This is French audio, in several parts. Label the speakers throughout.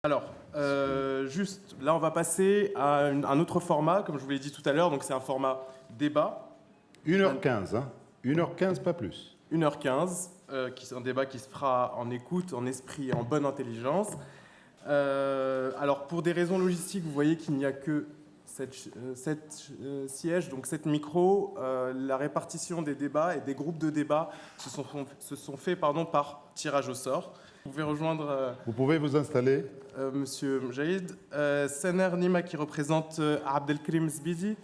Speaker 1: Alors, juste, là, on va passer à un autre format, comme je vous l'ai dit tout à l'heure. Donc, c'est un format débat.
Speaker 2: 1h15, hein. 1h15, pas plus.
Speaker 1: 1h15, qui est un débat qui se fera en écoute, en esprit et en bonne intelligence. Alors, pour des raisons logistiques, vous voyez qu'il n'y a que 7 sièges, donc 7 micros. La répartition des débats et des groupes de débat se sont faits par tirage au sort. Vous pouvez rejoindre
Speaker 2: Vous pouvez vous installer.
Speaker 1: Monsieur Mjaïd. Sener Nima qui représente Abdelkrim Zbidi.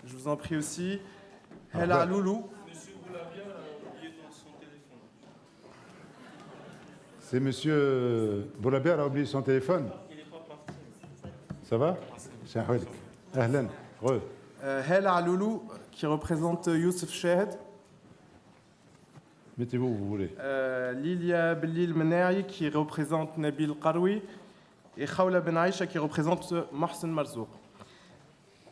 Speaker 1: Je vous en prie aussi. Hela Loulou.
Speaker 3: Monsieur Boulabia a oublié dans son téléphone.
Speaker 2: C'est monsieur Boulabia a oublié son téléphone.
Speaker 3: Il n'est pas parti.
Speaker 2: Ça va? Ahlan.
Speaker 1: Hela Loulou qui représente Youssef Chahed.
Speaker 2: Mettez-vous où vous voulez.
Speaker 1: Lilia Belil Menaï qui représente Nabil Qaroui. Et Khawla Ben Aïcha qui représente Mohsen Marzouk.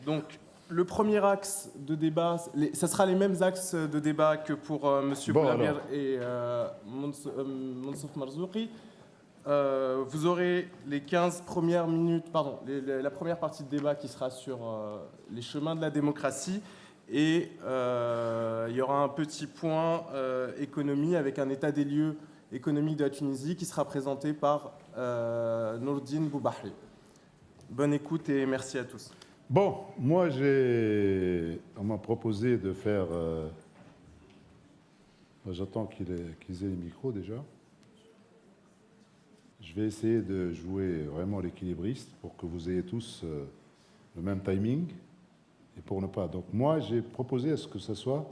Speaker 1: Donc, le premier axe de débat, ça sera les mêmes axes de débat que pour M. Boulabir et Monsouf Marzouki. Vous aurez les 15 premières minutes, la première partie de débat qui sera sur les chemins de la démocratie. Et il y aura un petit point économie avec un état des lieux économique de la Tunisie qui sera présenté par Nourdine Boubahri. Bonne écoute et merci à tous.
Speaker 2: Bon, moi, on m'a proposé de faire... J'attends qu'ils aient les micros déjà. Je vais essayer de jouer vraiment l'équilibriste pour que vous ayez tous le même timing et pour ne pas... Donc moi, j'ai proposé à ce que ça soit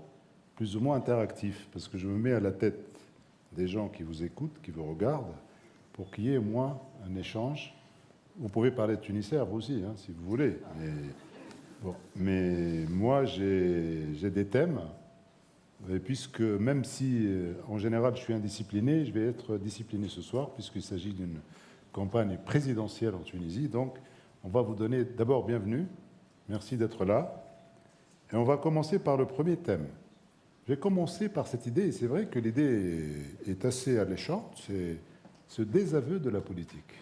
Speaker 2: plus ou moins interactif parce que je me mets à la tête des gens qui vous écoutent, qui vous regardent, pour qu'il y ait au moins un échange. Vous pouvez parler de Tunisien, vous aussi, hein, si vous voulez. Mais moi, j'ai des thèmes, et puisque même si, en général, je suis indiscipliné, je vais être discipliné ce soir, puisqu'il s'agit d'une campagne présidentielle en Tunisie. Donc, on va vous donner d'abord bienvenue. Merci d'être là. Et on va commencer par le premier thème. Je vais commencer par cette idée, et c'est vrai que l'idée est assez alléchante, c'est ce désaveu de la politique.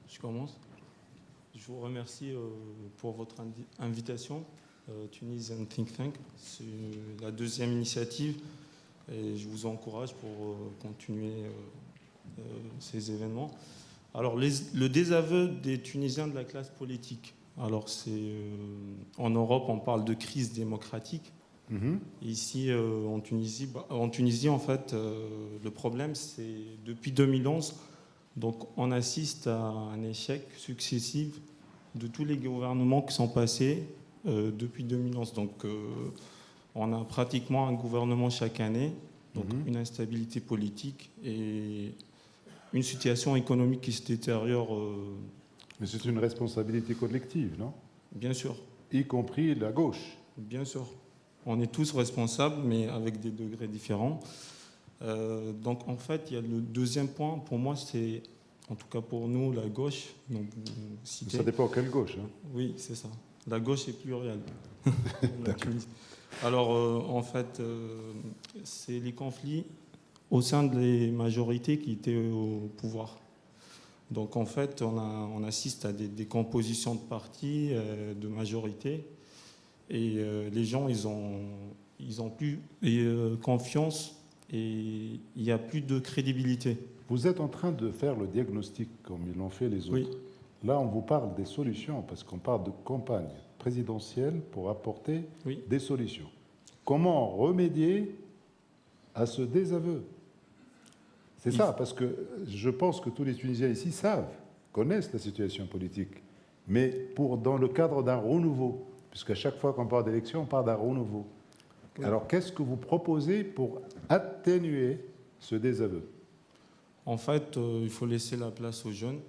Speaker 3: Je commence. Je vous remercie pour votre invitation, Tunisian Think Tank. C'est la deuxième initiative et je vous encourage pour continuer ces événements. Alors, le désaveu des Tunisiens de la classe politique. Alors, en Europe, on parle de crise démocratique. Ici, en Tunisie, en fait, le problème, c'est depuis 2011, donc on assiste à un échec successif de tous les gouvernements qui sont passés depuis 2011. Donc, on a pratiquement un gouvernement chaque année, donc une instabilité politique et une situation économique qui se détériore.
Speaker 2: Mais c'est une responsabilité collective, non?
Speaker 3: Bien sûr.
Speaker 2: Y compris la gauche.
Speaker 3: Bien sûr. On est tous responsables, mais avec des degrés différents. Donc, en fait, il y a le deuxième point. Pour moi, c'est, en tout cas pour nous, la gauche. Donc,
Speaker 2: ça dépend quelle gauche. Hein.
Speaker 3: Oui, c'est ça. La gauche est plurielle. Alors, en fait, c'est les conflits au sein des majorités qui étaient au pouvoir. Donc, en fait, on assiste à des décompositions de partis, de majorités. Et les gens, ils ont plus confiance et il n'y a plus de crédibilité.
Speaker 2: Vous êtes en train de faire le diagnostic comme ils l'ont fait les autres.
Speaker 3: Oui.
Speaker 2: Là, on vous parle des solutions parce qu'on parle de campagne présidentielle pour apporter des solutions. Comment remédier à ce désaveu? C'est ça, parce que je pense que tous les Tunisiens ici connaissent la situation politique, mais dans le cadre d'un renouveau. Puisqu'à chaque fois qu'on parle d'élection, on parle d'un renouveau. Oui. Alors, qu'est-ce que vous proposez pour atténuer ce désaveu?
Speaker 3: En fait, il faut laisser la place aux jeunes.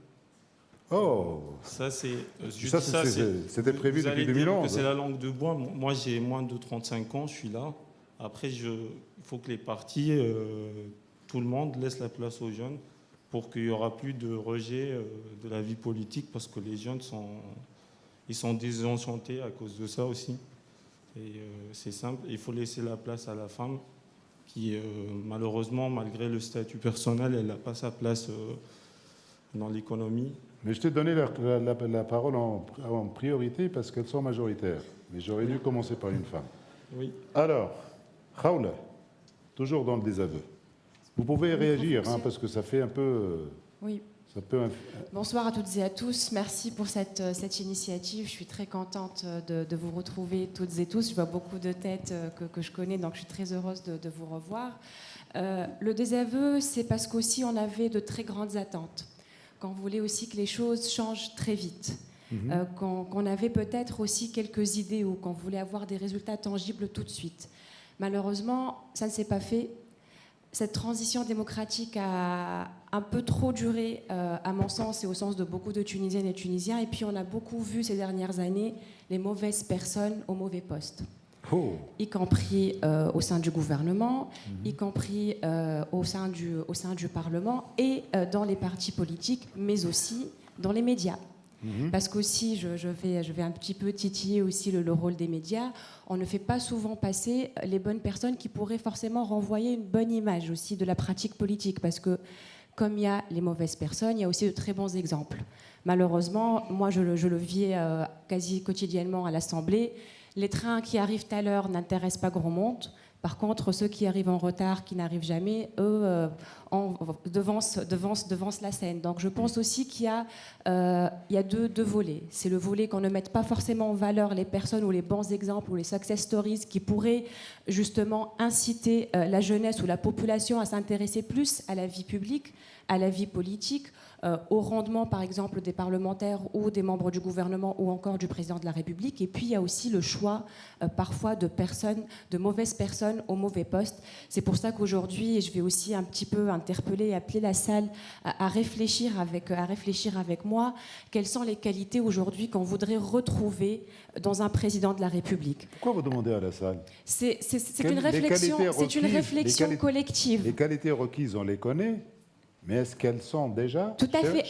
Speaker 2: Oh,
Speaker 3: ça,
Speaker 2: c'était prévu depuis 2011.
Speaker 3: C'est la langue de bois. Moi, j'ai moins de 35 ans, je suis là. Après, il faut que les partis, tout le monde, laisse la place aux jeunes pour qu'il n'y aura plus de rejet de la vie politique, parce que les jeunes ils sont désenchantés à cause de ça aussi. Et c'est simple, il faut laisser la place à la femme qui, malheureusement, malgré le statut personnel, elle n'a pas sa place dans l'économie.
Speaker 2: Mais je t'ai donné la parole en priorité parce qu'elles sont majoritaires. Mais j'aurais dû commencer par une femme.
Speaker 3: Oui.
Speaker 2: Alors, Khawla, toujours dans le désaveu. Vous pouvez réagir, hein, parce que ça fait un peu...
Speaker 4: Oui.
Speaker 2: Ça peut...
Speaker 4: Bonsoir à toutes et à tous. Merci pour cette initiative. Je suis très contente de vous retrouver toutes et tous. Je vois beaucoup de têtes que je connais, donc je suis très heureuse de vous revoir. Le désaveu, c'est parce qu'aussi on avait de très grandes attentes, qu'on voulait aussi que les choses changent très vite, qu'on avait peut-être aussi quelques idées ou qu'on voulait avoir des résultats tangibles tout de suite. Malheureusement, ça ne s'est pas fait. Cette transition démocratique a un peu trop duré, à mon sens, et au sens de beaucoup de Tunisiennes et Tunisiens. Et puis, on a beaucoup vu ces dernières années les mauvaises personnes au mauvais poste, y compris au sein du gouvernement, y compris au sein du Parlement et dans les partis politiques, mais aussi dans les médias. Parce qu'aussi, je vais un petit peu titiller aussi le rôle des médias. On ne fait pas souvent passer les bonnes personnes qui pourraient forcément renvoyer une bonne image aussi de la pratique politique. Parce que comme il y a les mauvaises personnes, il y a aussi de très bons exemples. Malheureusement, moi je le vis quasi quotidiennement à l'Assemblée. Les trains qui arrivent à l'heure n'intéressent pas grand monde. Par contre, ceux qui arrivent en retard, qui n'arrivent jamais, eux, devancent la scène. Donc je pense aussi qu'il y a deux volets. C'est le volet qu'on ne mette pas forcément en valeur les personnes ou les bons exemples ou les success stories qui pourraient justement inciter la jeunesse ou la population à s'intéresser plus à la vie publique, à la vie politique, au rendement par exemple des parlementaires ou des membres du gouvernement ou encore du président de la République. Et puis il y a aussi le choix parfois de mauvaises personnes au mauvais poste. C'est pour ça qu'aujourd'hui, et je vais aussi un petit peu interpeller et appeler la salle à réfléchir avec moi, quelles sont les qualités aujourd'hui qu'on voudrait retrouver dans un président de la République.
Speaker 2: Pourquoi vous demandez à la salle?
Speaker 4: C'est une réflexion collective.
Speaker 2: Les qualités requises, on les connaît. Mais est-ce qu'elles sont déjà...
Speaker 4: Tout à fait.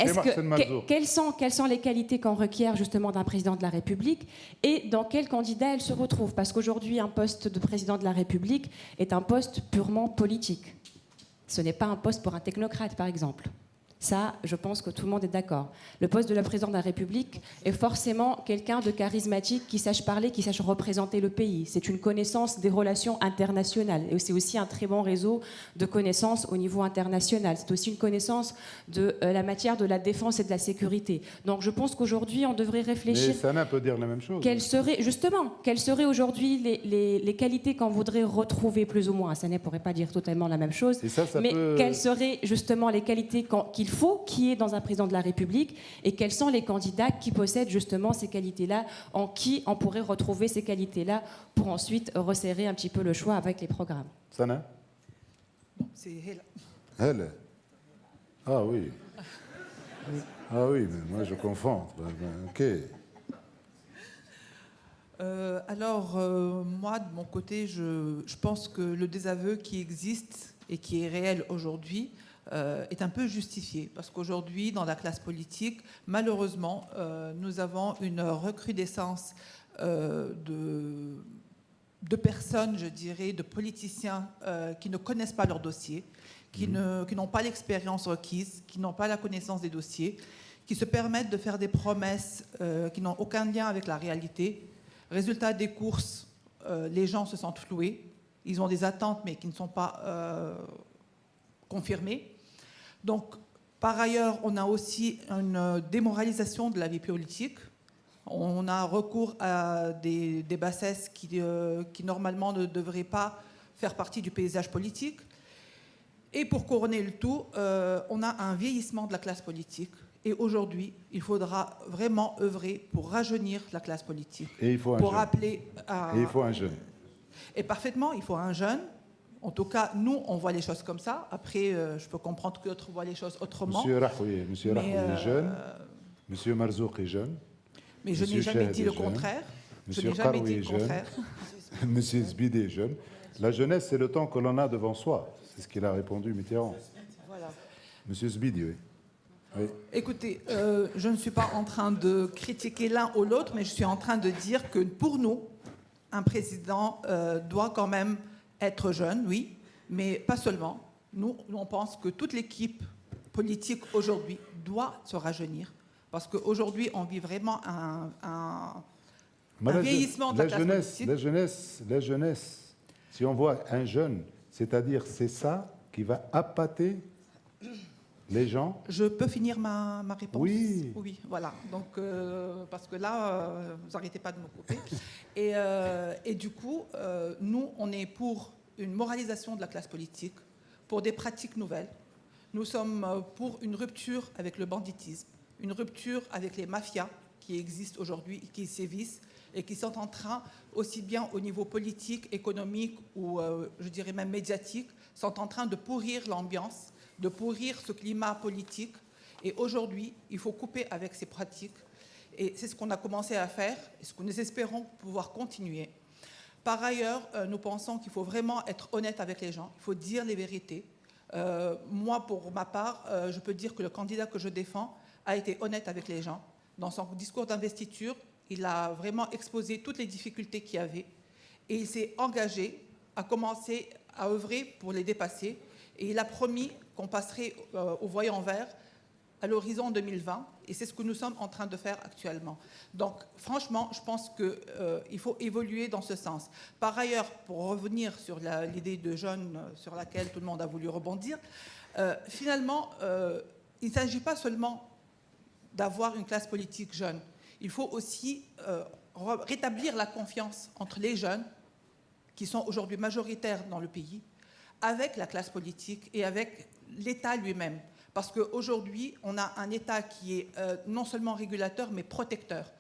Speaker 4: Quelles sont les qualités qu'on requiert justement d'un président de la République et dans quel candidat elles se retrouvent? Parce qu'aujourd'hui, un poste de président de la République est un poste purement politique. Ce n'est pas un poste pour un technocrate, par exemple. Ça, je pense que tout le monde est d'accord. Le poste de la présidente de la République est forcément quelqu'un de charismatique qui sache parler, qui sache représenter le pays. C'est une connaissance des relations internationales. Et c'est aussi un très bon réseau de connaissances au niveau international. C'est aussi une connaissance de la matière de la défense et de la sécurité. Donc je pense qu'aujourd'hui, on devrait réfléchir...
Speaker 2: Mais Sana peut dire la même chose.
Speaker 4: Quelles seraient aujourd'hui les qualités qu'on voudrait retrouver plus ou moins? Sana ne pourrait pas dire totalement la même chose. Mais quelles seraient justement les qualités qu'il faut qu'il y ait dans un président de la République et quels sont les candidats qui possèdent justement ces qualités-là, en qui on pourrait retrouver ces qualités-là pour ensuite resserrer un petit peu le choix avec les programmes.
Speaker 2: Sana?
Speaker 5: C'est Hela.
Speaker 2: Hela. Ah oui. Ah oui, mais moi je confonds. Ok.
Speaker 5: Moi, de mon côté, je pense que le désaveu qui existe et qui est réel aujourd'hui est un peu justifié. Parce qu'aujourd'hui, dans la classe politique, malheureusement, nous avons une recrudescence de personnes, je dirais, de politiciens qui ne connaissent pas leur dossier, qui n'ont pas l'expérience requise, qui n'ont pas la connaissance des dossiers, qui se permettent de faire des promesses qui n'ont aucun lien avec la réalité. Résultat des courses, les gens se sentent floués. Ils ont des attentes, mais qui ne sont pas confirmées. Donc, par ailleurs, on a aussi une démoralisation de la vie politique. On a recours à des bassesses qui normalement ne devraient pas faire partie du paysage politique. Et pour couronner le tout, on a un vieillissement de la classe politique. Et aujourd'hui, il faudra vraiment œuvrer pour rajeunir la classe politique.
Speaker 2: Et il faut un
Speaker 5: pour
Speaker 2: jeune.
Speaker 5: Appeler à...
Speaker 2: Et il faut un jeune.
Speaker 5: Et parfaitement, il faut un jeune. En tout cas, nous, on voit les choses comme ça. Après, je peux comprendre que d'autres voient les choses autrement.
Speaker 2: Monsieur Rahoui est jeune. Monsieur Marzouk est jeune.
Speaker 5: Mais je n'ai jamais dit le contraire.
Speaker 2: Monsieur Karoui est jeune. Monsieur Zbidi est jeune. La jeunesse, c'est le temps que l'on a devant soi. C'est ce qu'il a répondu Mitterrand.
Speaker 5: Voilà.
Speaker 2: Monsieur Zbidi, oui. Oui.
Speaker 5: Écoutez, je ne suis pas en train de critiquer l'un ou l'autre, mais je suis en train de dire que pour nous, un président doit quand même être jeune, oui, mais pas seulement. Nous, on pense que toute l'équipe politique aujourd'hui doit se rajeunir. Parce qu'aujourd'hui, on vit vraiment un vieillissement de la classe politique.
Speaker 2: La jeunesse, si on voit un jeune, c'est-à-dire c'est ça qui va appâter les gens.
Speaker 5: Je peux finir ma réponse?
Speaker 2: Oui.
Speaker 5: Oui, voilà. Donc, parce que là, vous n'arrêtez pas de me couper. Et du coup, nous, on est pour une moralisation de la classe politique, pour des pratiques nouvelles. Nous sommes pour une rupture avec le banditisme, une rupture avec les mafias qui existent aujourd'hui, qui sévissent et qui sont en train, aussi bien au niveau politique, économique ou, je dirais même médiatique, sont en train de pourrir l'ambiance, de pourrir ce climat politique. Et aujourd'hui, il faut couper avec ces pratiques. Et c'est ce qu'on a commencé à faire et ce que nous espérons pouvoir continuer. Par ailleurs, nous pensons qu'il faut vraiment être honnête avec les gens. Il faut dire les vérités. Moi, pour ma part, je peux dire que le candidat que je défends a été honnête avec les gens. Dans son discours d'investiture, il a vraiment exposé toutes les difficultés qu'il y avait. Et il s'est engagé à commencer à œuvrer pour les dépasser. Et il a promis qu'on passerait au voyant vert à l'horizon 2020. Et c'est ce que nous sommes en train de faire actuellement. Donc, franchement, je pense qu'il faut évoluer dans ce sens. Par ailleurs, pour revenir sur l'idée de jeunes sur laquelle tout le monde a voulu rebondir, finalement, il ne s'agit pas seulement d'avoir une classe politique jeune. Il faut aussi rétablir la confiance entre les jeunes, qui sont aujourd'hui majoritaires dans le pays, avec la classe politique et avec l'État lui-même. Parce qu'aujourd'hui, on a un État qui est non seulement régulateur, mais protecteur.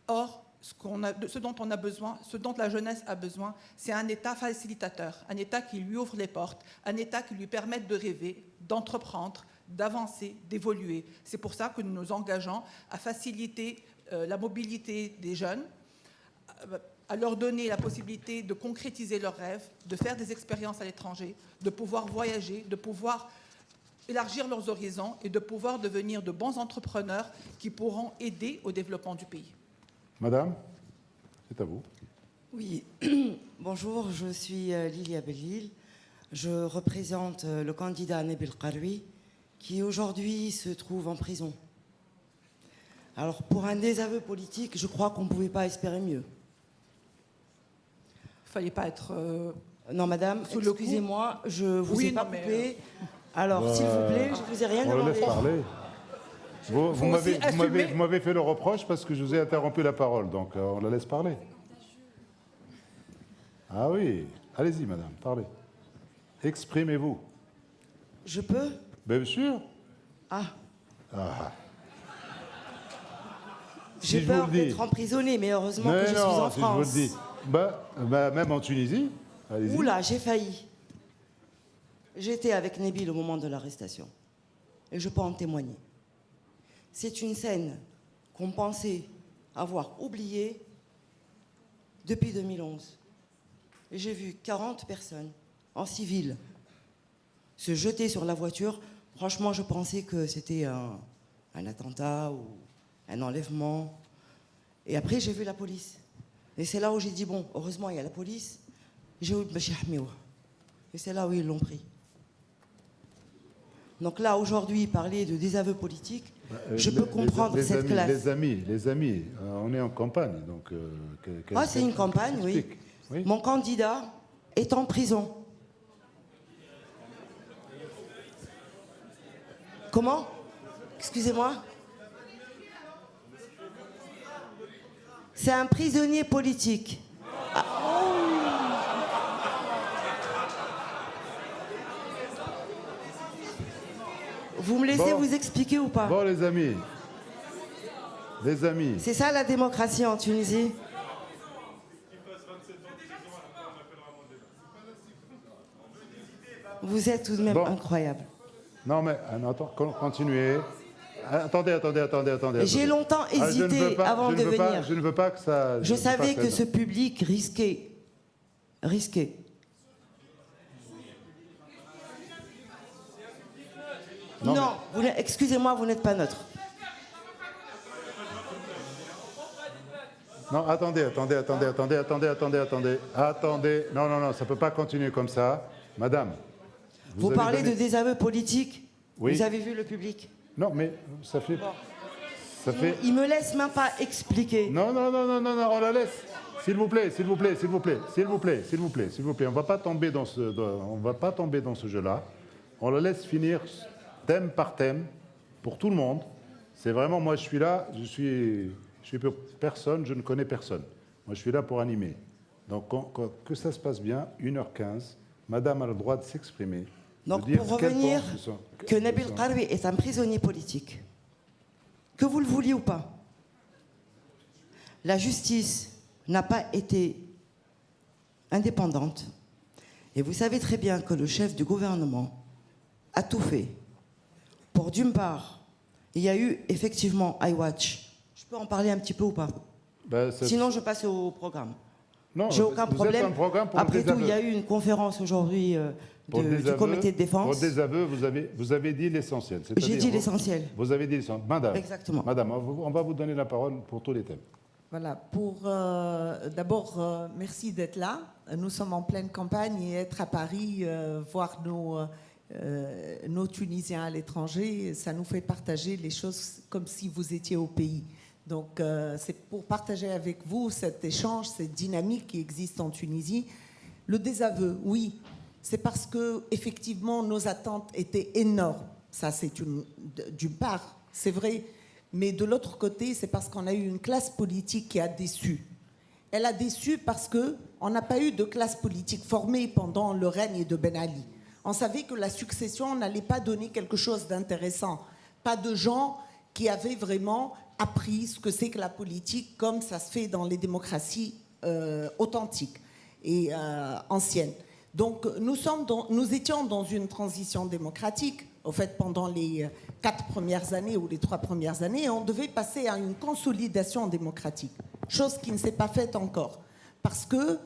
Speaker 5: Or, ce dont on a besoin, ce dont la jeunesse a besoin, c'est un État facilitateur, un État qui lui ouvre les portes, un État qui lui permette de rêver, d'entreprendre, d'avancer, d'évoluer. C'est pour ça que nous nous engageons à faciliter la mobilité des jeunes, à leur donner la possibilité de concrétiser leurs rêves, de faire des expériences à l'étranger, de pouvoir voyager, de pouvoir élargir leurs horizons et de pouvoir devenir de bons entrepreneurs qui pourront aider au développement du pays.
Speaker 2: Madame, c'est à vous.
Speaker 6: Oui, bonjour, je suis Lilia Bellil. Je représente le candidat Nabil Karoui qui aujourd'hui se trouve en prison. Alors pour un désaveu politique, je crois qu'on ne pouvait pas espérer mieux.
Speaker 5: Il ne fallait pas être...
Speaker 6: Non madame, excusez-moi, je ne vous ai pas coupé. Alors s'il vous plaît, je ne vous ai rien demandé.
Speaker 2: On le laisse parler. Vous m'avez fait le reproche parce que je vous ai interrompu la parole, donc on la laisse parler. Ah oui, allez-y madame, parlez. Exprimez-vous.
Speaker 6: Je peux?
Speaker 2: Bien sûr.
Speaker 6: Ah.
Speaker 2: Si
Speaker 6: j'ai peur d'être emprisonnée, mais heureusement que je suis en France.
Speaker 2: Si je vous le dis. Même en Tunisie, allez-y.
Speaker 6: Oula, j'ai failli. J'étais avec Nabil au moment de l'arrestation. Et je peux en témoigner. C'est une scène qu'on pensait avoir oubliée depuis 2011. Et j'ai vu 40 personnes en civil se jeter sur la voiture. Franchement, je pensais que c'était un attentat ou un enlèvement. Et après, j'ai vu la police. Et c'est là où j'ai dit, bon, heureusement, il y a la police. J'ai eu Bachir Hamiwa. Et c'est là où ils l'ont pris. Donc là, aujourd'hui, parler de désaveu politique, je peux comprendre cette classe.
Speaker 2: Les amis, on est en campagne. Donc,
Speaker 6: c'est une campagne, oui. Oui. Mon candidat est en prison. Comment? Excusez-moi. C'est un prisonnier politique. Ah. Vous me laissez vous expliquer ou pas?
Speaker 2: Bon, les amis.
Speaker 6: C'est ça la démocratie en Tunisie? Vous êtes tout de même incroyable.
Speaker 2: Non, mais continuez. Attendez.
Speaker 6: J'ai longtemps hésité avant de venir.
Speaker 2: Je ne veux pas que ça...
Speaker 6: Je savais que ce public risquait. Non, excusez-moi, vous n'êtes pas neutre.
Speaker 2: Non, attendez. Non, ça ne peut pas continuer comme ça. Madame.
Speaker 6: Vous parlez de désaveu politique?
Speaker 2: Oui.
Speaker 6: Vous avez vu le public?
Speaker 2: Non, mais ça fait...
Speaker 6: Il me laisse même pas expliquer.
Speaker 2: Non, on la laisse. S'il vous plaît. On va pas tomber dans ce jeu-là. On la laisse finir thème par thème pour tout le monde. C'est vraiment, moi je suis là, je suis pour personne, je ne connais personne. Moi je suis là pour animer. Donc que ça se passe bien, 1h15, Madame a le droit de s'exprimer.
Speaker 6: Donc
Speaker 2: de dire
Speaker 6: pour
Speaker 2: ce qu'elle
Speaker 6: revenir,
Speaker 2: pense
Speaker 6: que Nabil Karoui est un prisonnier politique, que vous le vouliez ou pas, la justice n'a pas été indépendante. Et vous savez très bien que le chef du gouvernement a tout fait pour, d'une part, il y a eu effectivement iWatch. Je peux en parler un petit peu ou pas? Sinon, je passe au programme.
Speaker 2: Non,
Speaker 6: j'ai aucun problème.
Speaker 2: Un programme pour
Speaker 6: après tout, il y a eu une conférence aujourd'hui du comité de défense.
Speaker 2: Pour des aveux, vous avez dit l'essentiel.
Speaker 6: J'ai dit l'essentiel.
Speaker 2: Vous avez dit l'essentiel. Madame,
Speaker 6: exactement.
Speaker 2: Madame, on va vous donner la parole pour tous les thèmes.
Speaker 7: Voilà, d'abord, merci d'être là. Nous sommes en pleine campagne et être à Paris, voir nos Tunisiens à l'étranger, ça nous fait partager les choses comme si vous étiez au pays. Donc, c'est pour partager avec vous cet échange, cette dynamique qui existe en Tunisie. Le désaveu, oui, c'est parce que effectivement nos attentes étaient énormes. Ça, c'est d'une part, c'est vrai. Mais de l'autre côté, c'est parce qu'on a eu une classe politique qui a déçu. Elle a déçu parce qu'on n'a pas eu de classe politique formée pendant le règne de Ben Ali. On savait que la succession n'allait pas donner quelque chose d'intéressant. Pas de gens qui avaient vraiment appris ce que c'est que la politique, comme ça se fait dans les démocraties authentiques et anciennes. Donc nous étions dans une transition démocratique, au fait, pendant les 4 premières années ou les 3 premières années, et on devait passer à une consolidation démocratique, chose qui ne s'est pas faite encore, parce que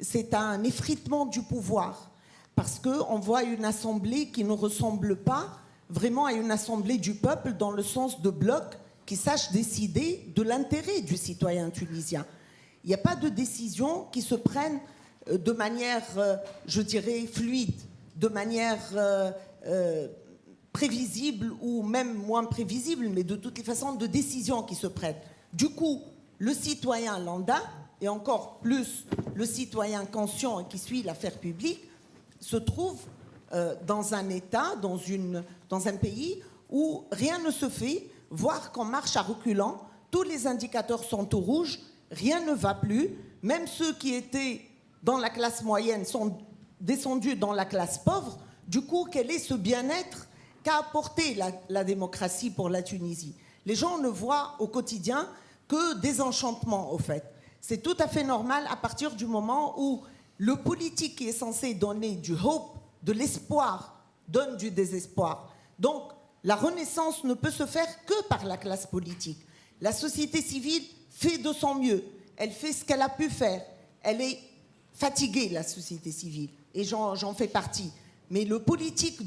Speaker 7: c'est un effritement du pouvoir, parce qu'on voit une assemblée qui ne ressemble pas vraiment à une assemblée du peuple dans le sens de bloc qui sache décider de l'intérêt du citoyen tunisien. Il n'y a pas de décisions qui se prennent de manière, je dirais, fluide, de manière prévisible ou même moins prévisible, mais de toutes les façons de décisions qui se prennent. Du coup, le citoyen lambda, et encore plus le citoyen conscient et qui suit l'affaire publique, se trouve dans un État, dans un pays où rien ne se fait, voire qu'on marche à reculons, tous les indicateurs sont au rouge, rien ne va plus, même ceux qui étaient dans la classe moyenne sont descendus dans la classe pauvre. Du coup, quel est ce bien-être qu'a apporté la démocratie pour la Tunisie? Les gens ne voient au quotidien que des enchantements, au fait. C'est tout à fait normal à partir du moment où le politique qui est censé donner du hope, de l'espoir, donne du désespoir. Donc, la renaissance ne peut se faire que par la classe politique. La société civile fait de son mieux. Elle fait ce qu'elle a pu faire. Elle est fatiguée, la société civile, et j'en fais partie. Mais le politique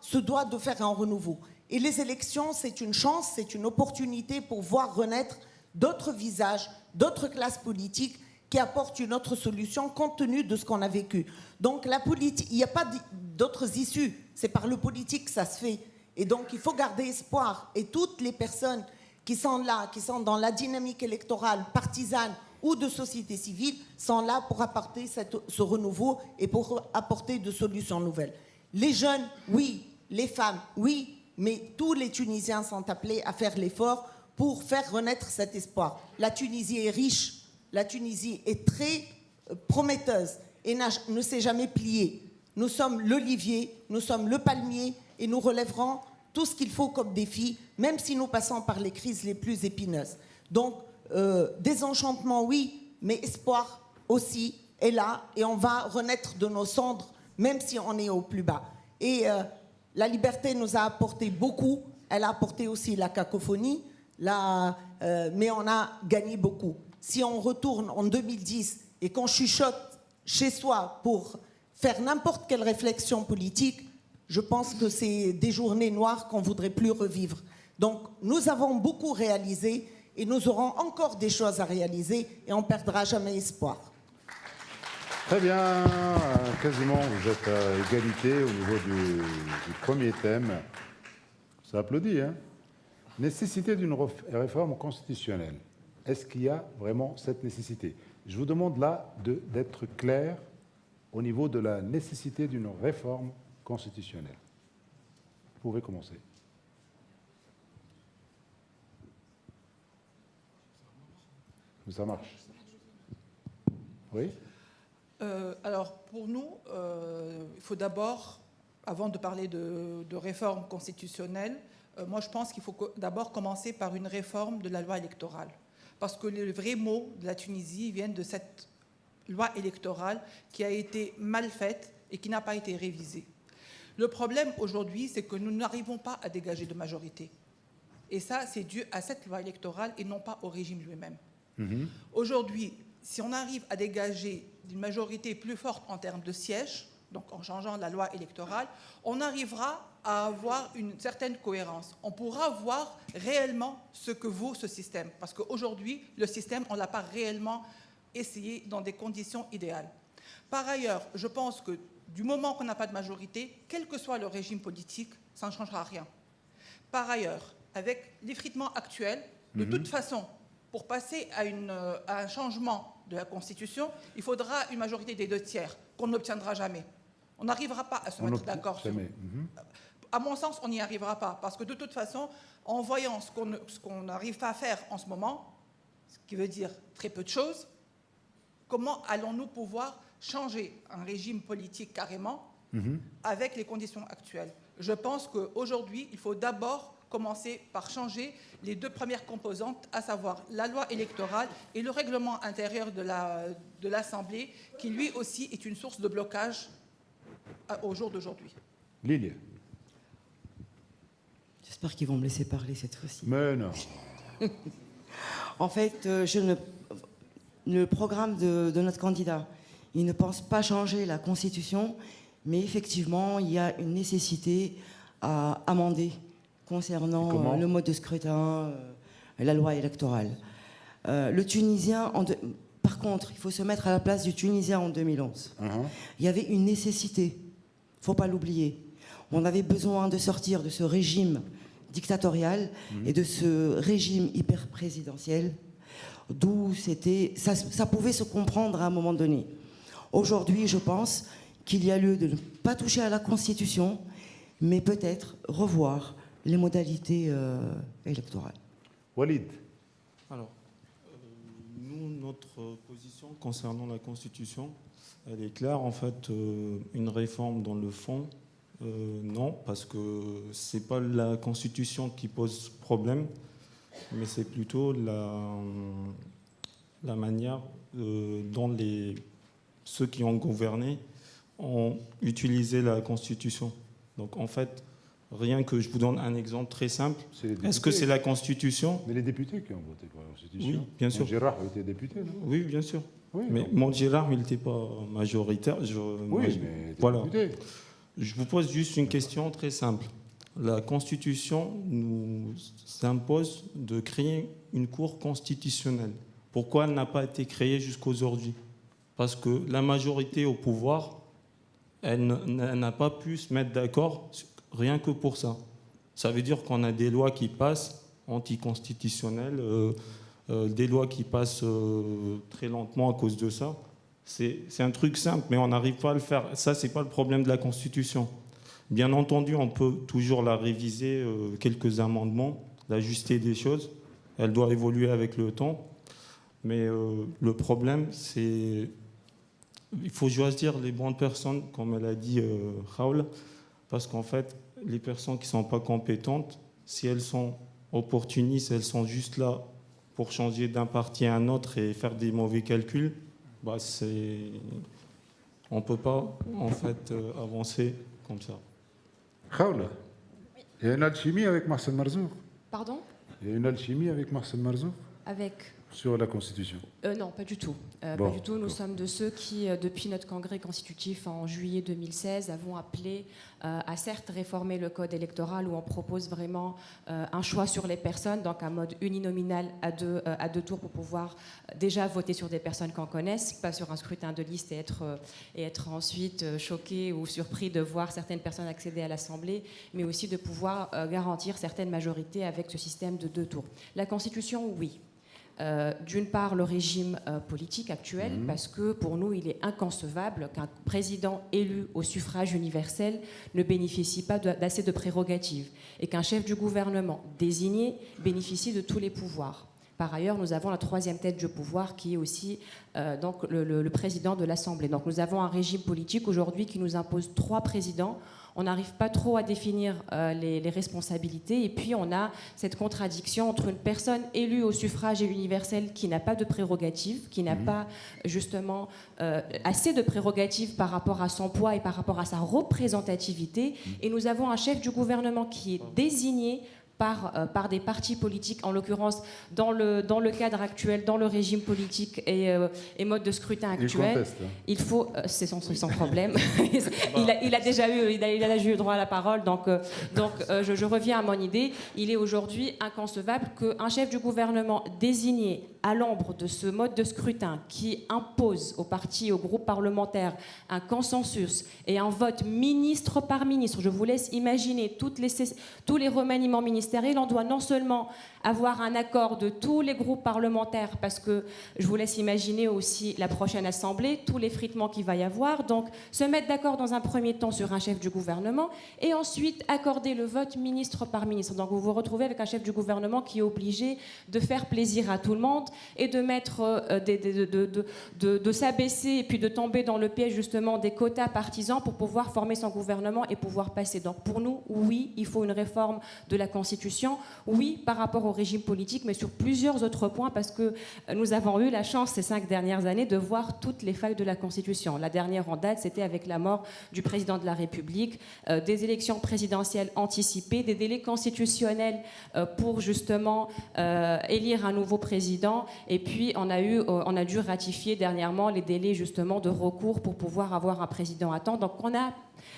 Speaker 7: se doit de faire un renouveau. Et les élections, c'est une chance, c'est une opportunité pour voir renaître d'autres visages, d'autres classes politiques qui apportent une autre solution compte tenu de ce qu'on a vécu. Donc la politique, il n'y a pas d'autres issues. C'est par le politique que ça se fait. Et donc il faut garder espoir. Et toutes les personnes qui sont là, qui sont dans la dynamique électorale, partisane ou de société civile, sont là pour apporter ce renouveau et pour apporter de solutions nouvelles. Les jeunes, oui. Les femmes, oui. Mais tous les Tunisiens sont appelés à faire l'effort pour faire renaître cet espoir. La Tunisie est riche, la Tunisie est très prometteuse et ne s'est jamais pliée. Nous sommes l'olivier, nous sommes le palmier et nous relèverons tout ce qu'il faut comme défi, même si nous passons par les crises les plus épineuses. Donc, désenchantement, oui, mais espoir aussi est là et on va renaître de nos cendres, même si on est au plus bas. Et la liberté nous a apporté beaucoup, elle a apporté aussi la cacophonie, mais on a gagné beaucoup. Si on retourne en 2010 et qu'on chuchote chez soi pour faire n'importe quelle réflexion politique, je pense que c'est des journées noires qu'on ne voudrait plus revivre. Donc nous avons beaucoup réalisé et nous aurons encore des choses à réaliser et on ne perdra jamais espoir.
Speaker 2: Très bien, quasiment vous êtes à égalité au niveau du premier thème. Ça applaudit, hein? Nécessité d'une réforme constitutionnelle. Est-ce qu'il y a vraiment cette nécessité? Je vous demande là d'être clair au niveau de la nécessité d'une réforme constitutionnelle. Vous pouvez commencer. Ça marche. Oui?
Speaker 5: Alors, pour nous, il faut d'abord, avant de parler de réforme constitutionnelle, moi je pense qu'il faut d'abord commencer par une réforme de la loi électorale. Parce que les vrais mots de la Tunisie viennent de cette loi électorale qui a été mal faite et qui n'a pas été révisée. Le problème aujourd'hui, c'est que nous n'arrivons pas à dégager de majorité. Et ça, c'est dû à cette loi électorale et non pas au régime lui-même. Aujourd'hui, si on arrive à dégager une majorité plus forte en termes de sièges, donc en changeant la loi électorale, on arrivera à avoir une certaine cohérence. On pourra voir réellement ce que vaut ce système. Parce qu'aujourd'hui, le système, on ne l'a pas réellement essayé dans des conditions idéales. Par ailleurs, je pense que du moment qu'on n'a pas de majorité, quel que soit le régime politique, ça ne changera rien. Par ailleurs, avec l'effritement actuel, de toute façon, pour passer à un changement de la Constitution, il faudra une majorité des 2/3, qu'on n'obtiendra jamais. On n'arrivera pas à se mettre d'accord sur... À mon sens, on n'y arrivera pas, parce que de toute façon, en voyant ce qu'on n'arrive pas à faire en ce moment, ce qui veut dire très peu de choses, comment allons-nous pouvoir changer un régime politique carrément avec les conditions actuelles? Je pense qu'aujourd'hui, il faut d'abord commencer par changer les deux premières composantes, à savoir la loi électorale et le règlement intérieur de l'Assemblée, qui lui aussi est une source de blocage au jour d'aujourd'hui.
Speaker 2: Lilia.
Speaker 6: J'espère qu'ils vont me laisser parler cette fois-ci.
Speaker 2: Mais non.
Speaker 6: En fait, le programme de notre candidat, il ne pense pas changer la Constitution, mais effectivement, il y a une nécessité à amender concernant le mode de scrutin, la loi électorale. Le Tunisien, par contre, il faut se mettre à la place du Tunisien en 2011. Il y avait une nécessité, il ne faut pas l'oublier. On avait besoin de sortir de ce régime dictatorial et de ce régime hyper-présidentiel, d'où ça pouvait se comprendre à un moment donné. Aujourd'hui, je pense qu'il y a lieu de ne pas toucher à la Constitution, mais peut-être revoir les modalités électorales.
Speaker 2: Walid.
Speaker 3: Alors, nous, notre position concernant la Constitution, elle est claire. En fait, une réforme dans le fond, non, parce que ce n'est pas la Constitution qui pose problème, mais c'est plutôt la manière dont ceux qui ont gouverné ont utilisé la Constitution. Donc, en fait, rien que je vous donne un exemple très simple. Est-ce que c'est la Constitution?
Speaker 2: Mais les députés qui ont voté pour la Constitution.
Speaker 3: Oui, bien sûr.
Speaker 2: Gérard était député, non?
Speaker 3: Oui, bien sûr.
Speaker 2: Oui,
Speaker 3: mais mon Gérard, il n'était pas majoritaire.
Speaker 2: Oui, mais
Speaker 3: voilà.
Speaker 2: Député.
Speaker 3: Je vous pose juste une question très simple. La Constitution nous impose de créer une Cour constitutionnelle. Pourquoi elle n'a pas été créée jusqu'aujourd'hui? Parce que la majorité au pouvoir, elle n'a pas pu se mettre d'accord rien que pour ça. Ça veut dire qu'on a des lois qui passent anticonstitutionnelles, des lois qui passent très lentement à cause de ça. C'est un truc simple, mais on n'arrive pas à le faire. Ça, ce n'est pas le problème de la Constitution. Bien entendu, on peut toujours la réviser, quelques amendements, l'ajuster des choses. Elle doit évoluer avec le temps. Mais le problème, c'est... Il faut choisir les bonnes personnes, comme elle a dit Raoul, parce qu'en fait, les personnes qui ne sont pas compétentes, si elles sont opportunistes, elles sont juste là pour changer d'un parti à un autre et faire des mauvais calculs, bah on ne peut pas en fait avancer comme ça.
Speaker 2: Raoul, il y a une alchimie avec Marcel Marzouk.
Speaker 4: Pardon?
Speaker 2: Il y a une alchimie avec Marcel Marzouk.
Speaker 4: Avec
Speaker 2: sur la Constitution?
Speaker 4: Non, pas du tout.
Speaker 2: Bon,
Speaker 4: pas du tout. Nous
Speaker 2: d'accord.
Speaker 4: sommes de ceux qui, depuis notre congrès constitutif en juillet 2016, avons appelé à certes réformer le code électoral où on propose vraiment un choix sur les personnes, donc un mode uninominal à deux tours pour pouvoir déjà voter sur des personnes qu'on connaisse, pas sur un scrutin de liste et être ensuite choqué ou surpris de voir certaines personnes accéder à l'Assemblée, mais aussi de pouvoir garantir certaines majorités avec ce système de 2 tours. La Constitution, oui. D'une part, le régime politique actuel, parce que pour nous, il est inconcevable qu'un président élu au suffrage universel ne bénéficie pas d'assez de prérogatives et qu'un chef du gouvernement désigné bénéficie de tous les pouvoirs. Par ailleurs, nous avons la 3e tête du pouvoir qui est aussi donc le président de l'Assemblée. Donc nous avons un régime politique aujourd'hui qui nous impose 3 présidents. On n'arrive pas trop à définir les responsabilités. Et puis, on a cette contradiction entre une personne élue au suffrage universel qui n'a pas de prérogatives, qui n'a pas justement assez de prérogatives par rapport à son poids et par rapport à sa représentativité. Et nous avons un chef du gouvernement qui est désigné par des partis politiques, en l'occurrence dans le cadre actuel, dans le régime politique et mode de scrutin actuel. Il faut, c'est son problème. il a déjà eu droit à la parole, donc je reviens à mon idée. Il est aujourd'hui inconcevable qu'un chef du gouvernement désigné à l'ombre de ce mode de scrutin qui impose aux partis, aux groupes parlementaires un consensus et un vote ministre par ministre. Je vous laisse imaginer tous les remaniements ministériels. On doit non seulement avoir un accord de tous les groupes parlementaires, parce que je vous laisse imaginer aussi la prochaine Assemblée, tous les fritements qu'il va y avoir. Donc, se mettre d'accord dans un premier temps sur un chef du gouvernement et ensuite accorder le vote ministre par ministre. Donc, vous vous retrouvez avec un chef du gouvernement qui est obligé de faire plaisir à tout le monde et de mettre de s'abaisser et puis de tomber dans le piège justement des quotas partisans pour pouvoir former son gouvernement et pouvoir passer. Donc, pour nous, oui, il faut une réforme de la Constitution. Oui, par rapport au régime politique, mais sur plusieurs autres points, parce que nous avons eu la chance ces 5 dernières années de voir toutes les failles de la Constitution. La dernière en date, c'était avec la mort du président de la République, des élections présidentielles anticipées, des délais constitutionnels pour justement élire un nouveau président, et puis on a dû ratifier dernièrement les délais justement de recours pour pouvoir avoir un président à temps. Donc on a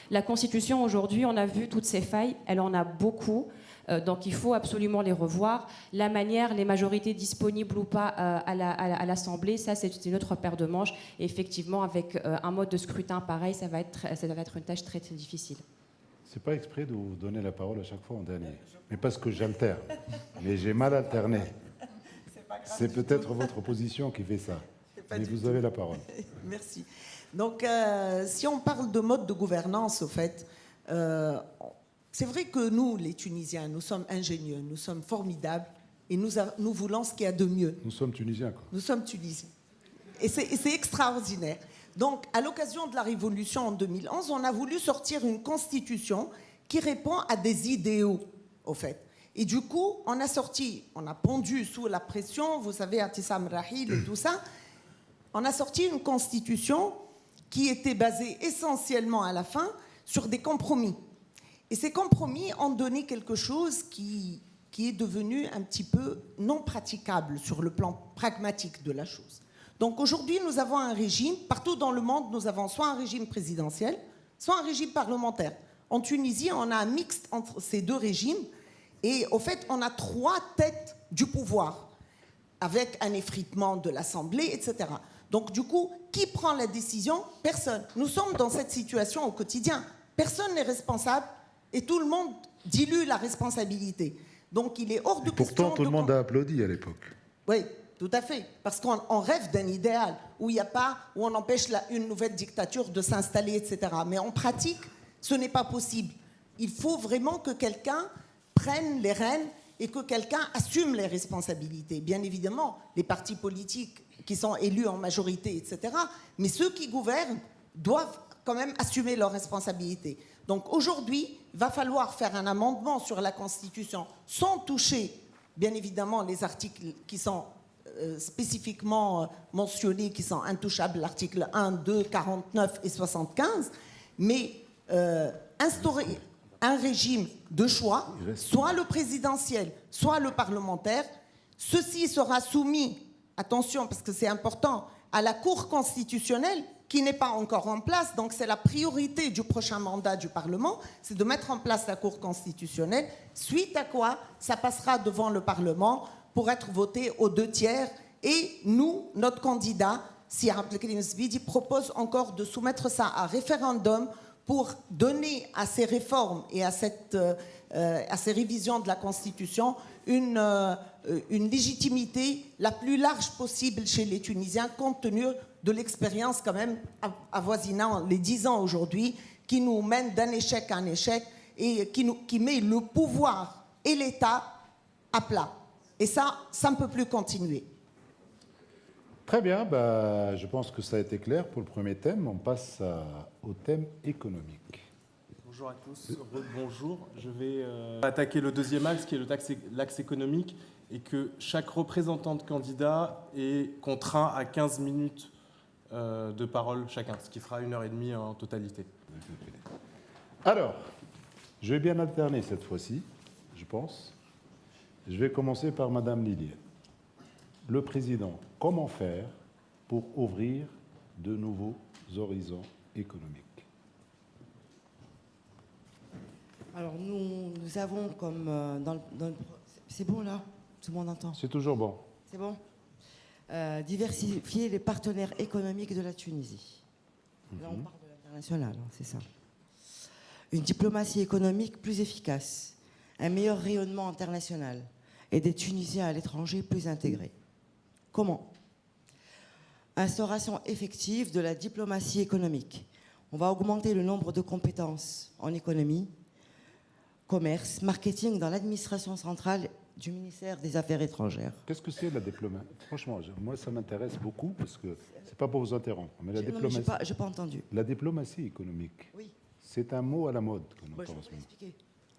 Speaker 4: la Constitution aujourd'hui, on a vu toutes ces failles, elle en a beaucoup. Donc il faut absolument les revoir. La manière, les majorités disponibles ou pas à l'Assemblée, ça c'est une autre paire de manches. Et effectivement, avec un mode de scrutin pareil, ça va être une tâche très, très difficile.
Speaker 2: C'est pas exprès de vous donner la parole à chaque fois en dernier, mais parce que j'alterne. Mais j'ai mal alterné. C'est peut-être votre position qui fait ça. Mais vous avez la parole.
Speaker 7: Merci. Donc, si on parle de mode de gouvernance, au fait, c'est vrai que nous, les Tunisiens, nous sommes ingénieux, nous sommes formidables et nous voulons ce qu'il y a de mieux.
Speaker 2: Nous sommes Tunisiens, quoi.
Speaker 7: Nous sommes Tunisiens. Et c'est extraordinaire. Donc, à l'occasion de la Révolution en 2011, on a voulu sortir une constitution qui répond à des idéaux, au fait. Et du coup, on a pondu sous la pression, vous savez, Atissam Rahil et tout ça, on a sorti une constitution qui était basée essentiellement à la fin sur des compromis. Et ces compromis ont donné quelque chose qui est devenu un petit peu non praticable sur le plan pragmatique de la chose. Donc aujourd'hui, nous avons un régime, partout dans le monde, nous avons soit un régime présidentiel, soit un régime parlementaire. En Tunisie, on a un mixte entre ces 2 régimes, et au fait, on a 3 têtes du pouvoir, avec un effritement de l'Assemblée, etc. Donc du coup, qui prend la décision? Personne. Nous sommes dans cette situation au quotidien. Personne n'est responsable, et tout le monde dilue la responsabilité. Donc il est hors de question...
Speaker 2: Pourtant, tout le monde a applaudi à l'époque.
Speaker 7: Oui, tout à fait. Parce qu'on rêve d'un idéal où on empêche une nouvelle dictature de s'installer, etc. Mais en pratique, ce n'est pas possible. Il faut vraiment que quelqu'un prenne les rênes et que quelqu'un assume les responsabilités. Bien évidemment, les partis politiques qui sont élus en majorité, etc. Mais ceux qui gouvernent doivent quand même assumer leurs responsabilités. Donc aujourd'hui, il va falloir faire un amendement sur la Constitution sans toucher, bien évidemment, les articles qui sont spécifiquement mentionnés, qui sont intouchables, l'article 1, 2, 49 et 75, mais instaurer un régime de choix, soit le présidentiel, soit le parlementaire. Ceci sera soumis attention, parce que c'est important, à la Cour constitutionnelle qui n'est pas encore en place. Donc c'est la priorité du prochain mandat du Parlement, c'est de mettre en place la Cour constitutionnelle, suite à quoi ça passera devant le Parlement pour être voté aux 2/3. Et nous, notre candidat, si Abdelkrim Zbidi, propose encore de soumettre ça à référendum pour donner à ces réformes et à ces révisions de la Constitution une légitimité la plus large possible chez les Tunisiens, compte tenu de l'expérience quand même avoisinant les 10 ans aujourd'hui, qui nous mène d'un échec à un échec et qui met le pouvoir et l'État à plat. Et ça ne peut plus continuer.
Speaker 2: Très bien, je pense que ça a été clair pour le premier thème. On passe au thème économique.
Speaker 1: Bonjour à tous, bonjour. Je vais attaquer le deuxième axe qui est l'axe économique et que chaque représentant de candidat est contraint à 15 minutes de parole chacun, ce qui fera 1h30 en totalité.
Speaker 2: Alors, je vais bien alterner cette fois-ci, je pense. Je vais commencer par Madame Liliane. Le président, comment faire pour ouvrir de nouveaux horizons économiques?
Speaker 6: Alors nous avons comme c'est bon là? Tout le monde entend?
Speaker 2: C'est toujours bon.
Speaker 6: C'est bon? Diversifier les partenaires économiques de la Tunisie. Là, on parle de l'international, hein, c'est ça. Une diplomatie économique plus efficace, un meilleur rayonnement international et des Tunisiens à l'étranger plus intégrés. Comment? Instauration effective de la diplomatie économique. On va augmenter le nombre de compétences en économie, commerce, marketing dans l'administration centrale du ministère des Affaires étrangères.
Speaker 2: Qu'est-ce que c'est la diplomatie? Franchement, moi, ça m'intéresse beaucoup parce que c'est pas pour vous interrompre, mais la diplomatie.
Speaker 6: J'ai pas entendu.
Speaker 2: La diplomatie économique.
Speaker 6: Oui.
Speaker 2: C'est un mot à la mode qu'on
Speaker 6: Moi,
Speaker 2: entend en ce moment.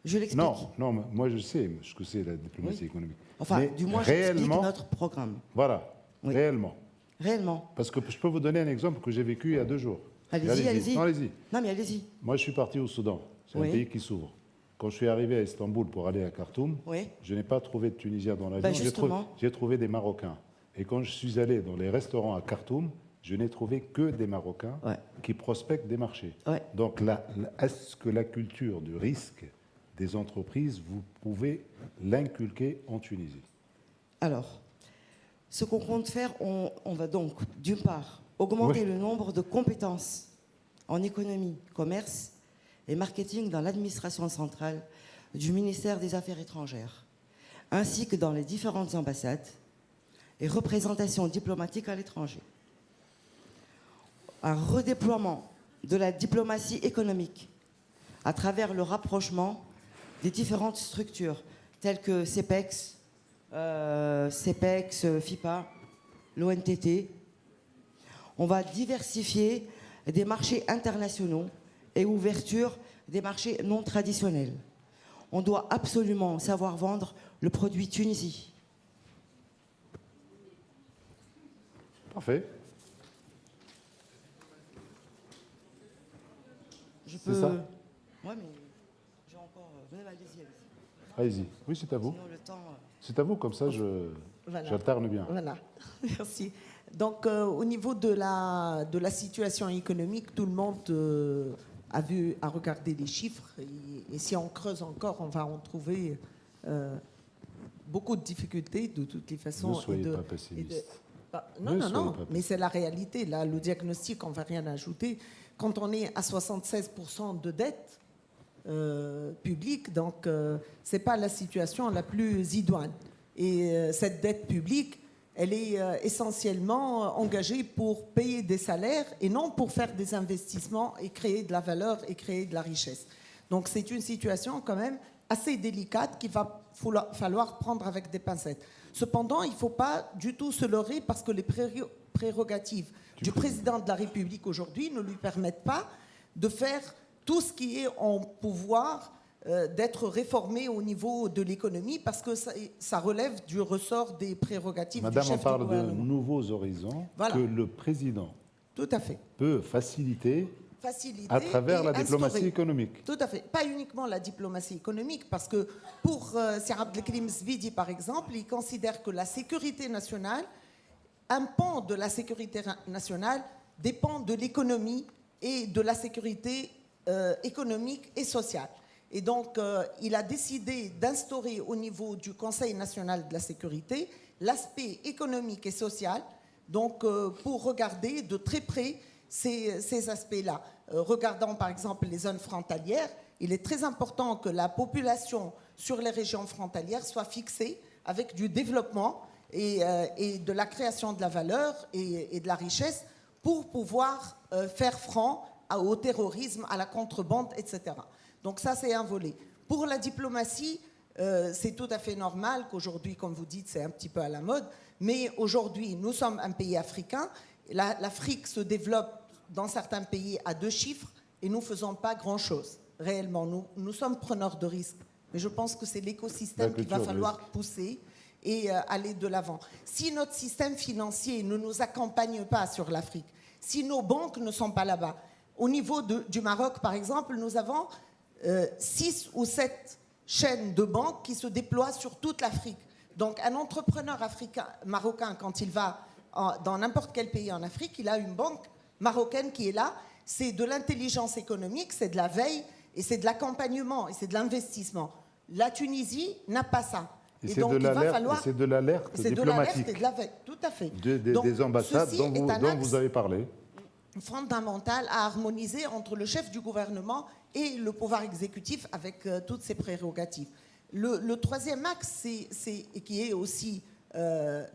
Speaker 6: Je l'explique.
Speaker 2: Non, moi je sais ce que c'est la diplomatie économique.
Speaker 6: Enfin,
Speaker 2: mais
Speaker 6: du moins, j'explique notre programme.
Speaker 2: Voilà,
Speaker 6: Oui.
Speaker 2: réellement.
Speaker 6: Réellement.
Speaker 2: Parce que je peux vous donner un exemple que j'ai vécu il y a 2 jours.
Speaker 6: Allez-y.
Speaker 2: Non, allez-y.
Speaker 6: Non, mais allez-y.
Speaker 2: Moi, je suis parti au Soudan. C'est un pays qui s'ouvre. Quand je suis arrivé à Istanbul pour aller à Khartoum, je n'ai pas trouvé de Tunisiens dans l'avion. J'ai trouvé des Marocains. Et quand je suis allé dans les restaurants à Khartoum, je n'ai trouvé que des Marocains qui prospectent des marchés. Donc, est-ce que la culture du risque des entreprises, vous pouvez l'inculquer en Tunisie?
Speaker 6: Alors, ce qu'on compte faire, on va donc, d'une part, augmenter le nombre de compétences en économie, commerce et marketing dans l'administration centrale du ministère des Affaires étrangères, ainsi que dans les différentes ambassades et représentations diplomatiques à l'étranger. Un redéploiement de la diplomatie économique à travers le rapprochement des différentes structures telles que CEPEX, FIPA, l'ONTT. On va diversifier des marchés internationaux et ouverture des marchés non traditionnels. On doit absolument savoir vendre le produit Tunisie.
Speaker 2: Parfait.
Speaker 6: C'est ça? Oui, mais j'ai encore... Allez-y.
Speaker 2: Allez-y. Oui, c'est à vous.
Speaker 6: Sinon, le temps...
Speaker 2: C'est à vous, comme ça, j'alterne bien.
Speaker 7: Voilà, merci. Donc, au niveau de la situation économique, tout le monde a regardé les chiffres. Et si on creuse encore, on va en trouver beaucoup de difficultés, de toutes les façons.
Speaker 2: Ne soyez pas pessimiste.
Speaker 7: Non, mais c'est la réalité. Là, le diagnostic, on ne va rien ajouter. Quand on est à 76% de dette publique, donc ce n'est pas la situation la plus idoine. Et cette dette publique, elle est essentiellement engagée pour payer des salaires et non pour faire des investissements et créer de la valeur et créer de la richesse. Donc c'est une situation quand même assez délicate qu'il va falloir prendre avec des pincettes. Cependant, il ne faut pas du tout se leurrer parce que les prérogatives du président de la République aujourd'hui ne lui permettent pas de faire tout ce qui est en pouvoir d'être réformé au niveau de l'économie parce que ça relève du ressort des prérogatives du chef du gouvernement.
Speaker 2: Madame, on parle de nouveaux horizons que le président peut faciliter à travers la diplomatie économique.
Speaker 7: Tout à fait. Pas uniquement la diplomatie économique, parce que pour Sir Abdelkrim Zbidi, par exemple, il considère que la sécurité nationale un pan de la sécurité nationale dépend de l'économie et de la sécurité économique et sociale. Et donc, il a décidé d'instaurer au niveau du Conseil national de la sécurité l'aspect économique et social, donc pour regarder de très près ces aspects-là. Regardant par exemple les zones frontalières, il est très important que la population sur les régions frontalières soit fixée avec du développement et de la création de la valeur et de la richesse pour pouvoir faire front au terrorisme, à la contrebande, etc. Donc ça, c'est un volet. Pour la diplomatie, c'est tout à fait normal qu'aujourd'hui, comme vous dites, c'est un petit peu à la mode, mais aujourd'hui, nous sommes un pays africain. L'Afrique se développe dans certains pays à 2 chiffres et nous ne faisons pas grand-chose, réellement. Nous sommes preneurs de risques, mais je pense que c'est l'écosystème qu'il va falloir pousser et aller de l'avant. Si notre système financier ne nous accompagne pas sur l'Afrique, si nos banques ne sont pas là-bas, au niveau du Maroc, par exemple, nous avons 6 ou 7 chaînes de banques qui se déploient sur toute l'Afrique. Donc un entrepreneur marocain, quand il va dans n'importe quel pays en Afrique, il a une banque marocaine qui est là. C'est de l'intelligence économique, c'est de la veille, et c'est de l'accompagnement, et c'est de l'investissement. La Tunisie n'a pas ça.
Speaker 2: Et donc, c'est de l'alerte diplomatique. C'est de l'alerte et de la veille,
Speaker 7: tout à fait.
Speaker 2: Des ambassades dont vous avez parlé.
Speaker 7: Fondamental à harmoniser entre le chef du gouvernement et le pouvoir exécutif avec toutes ses prérogatives. Le troisième axe, qui est aussi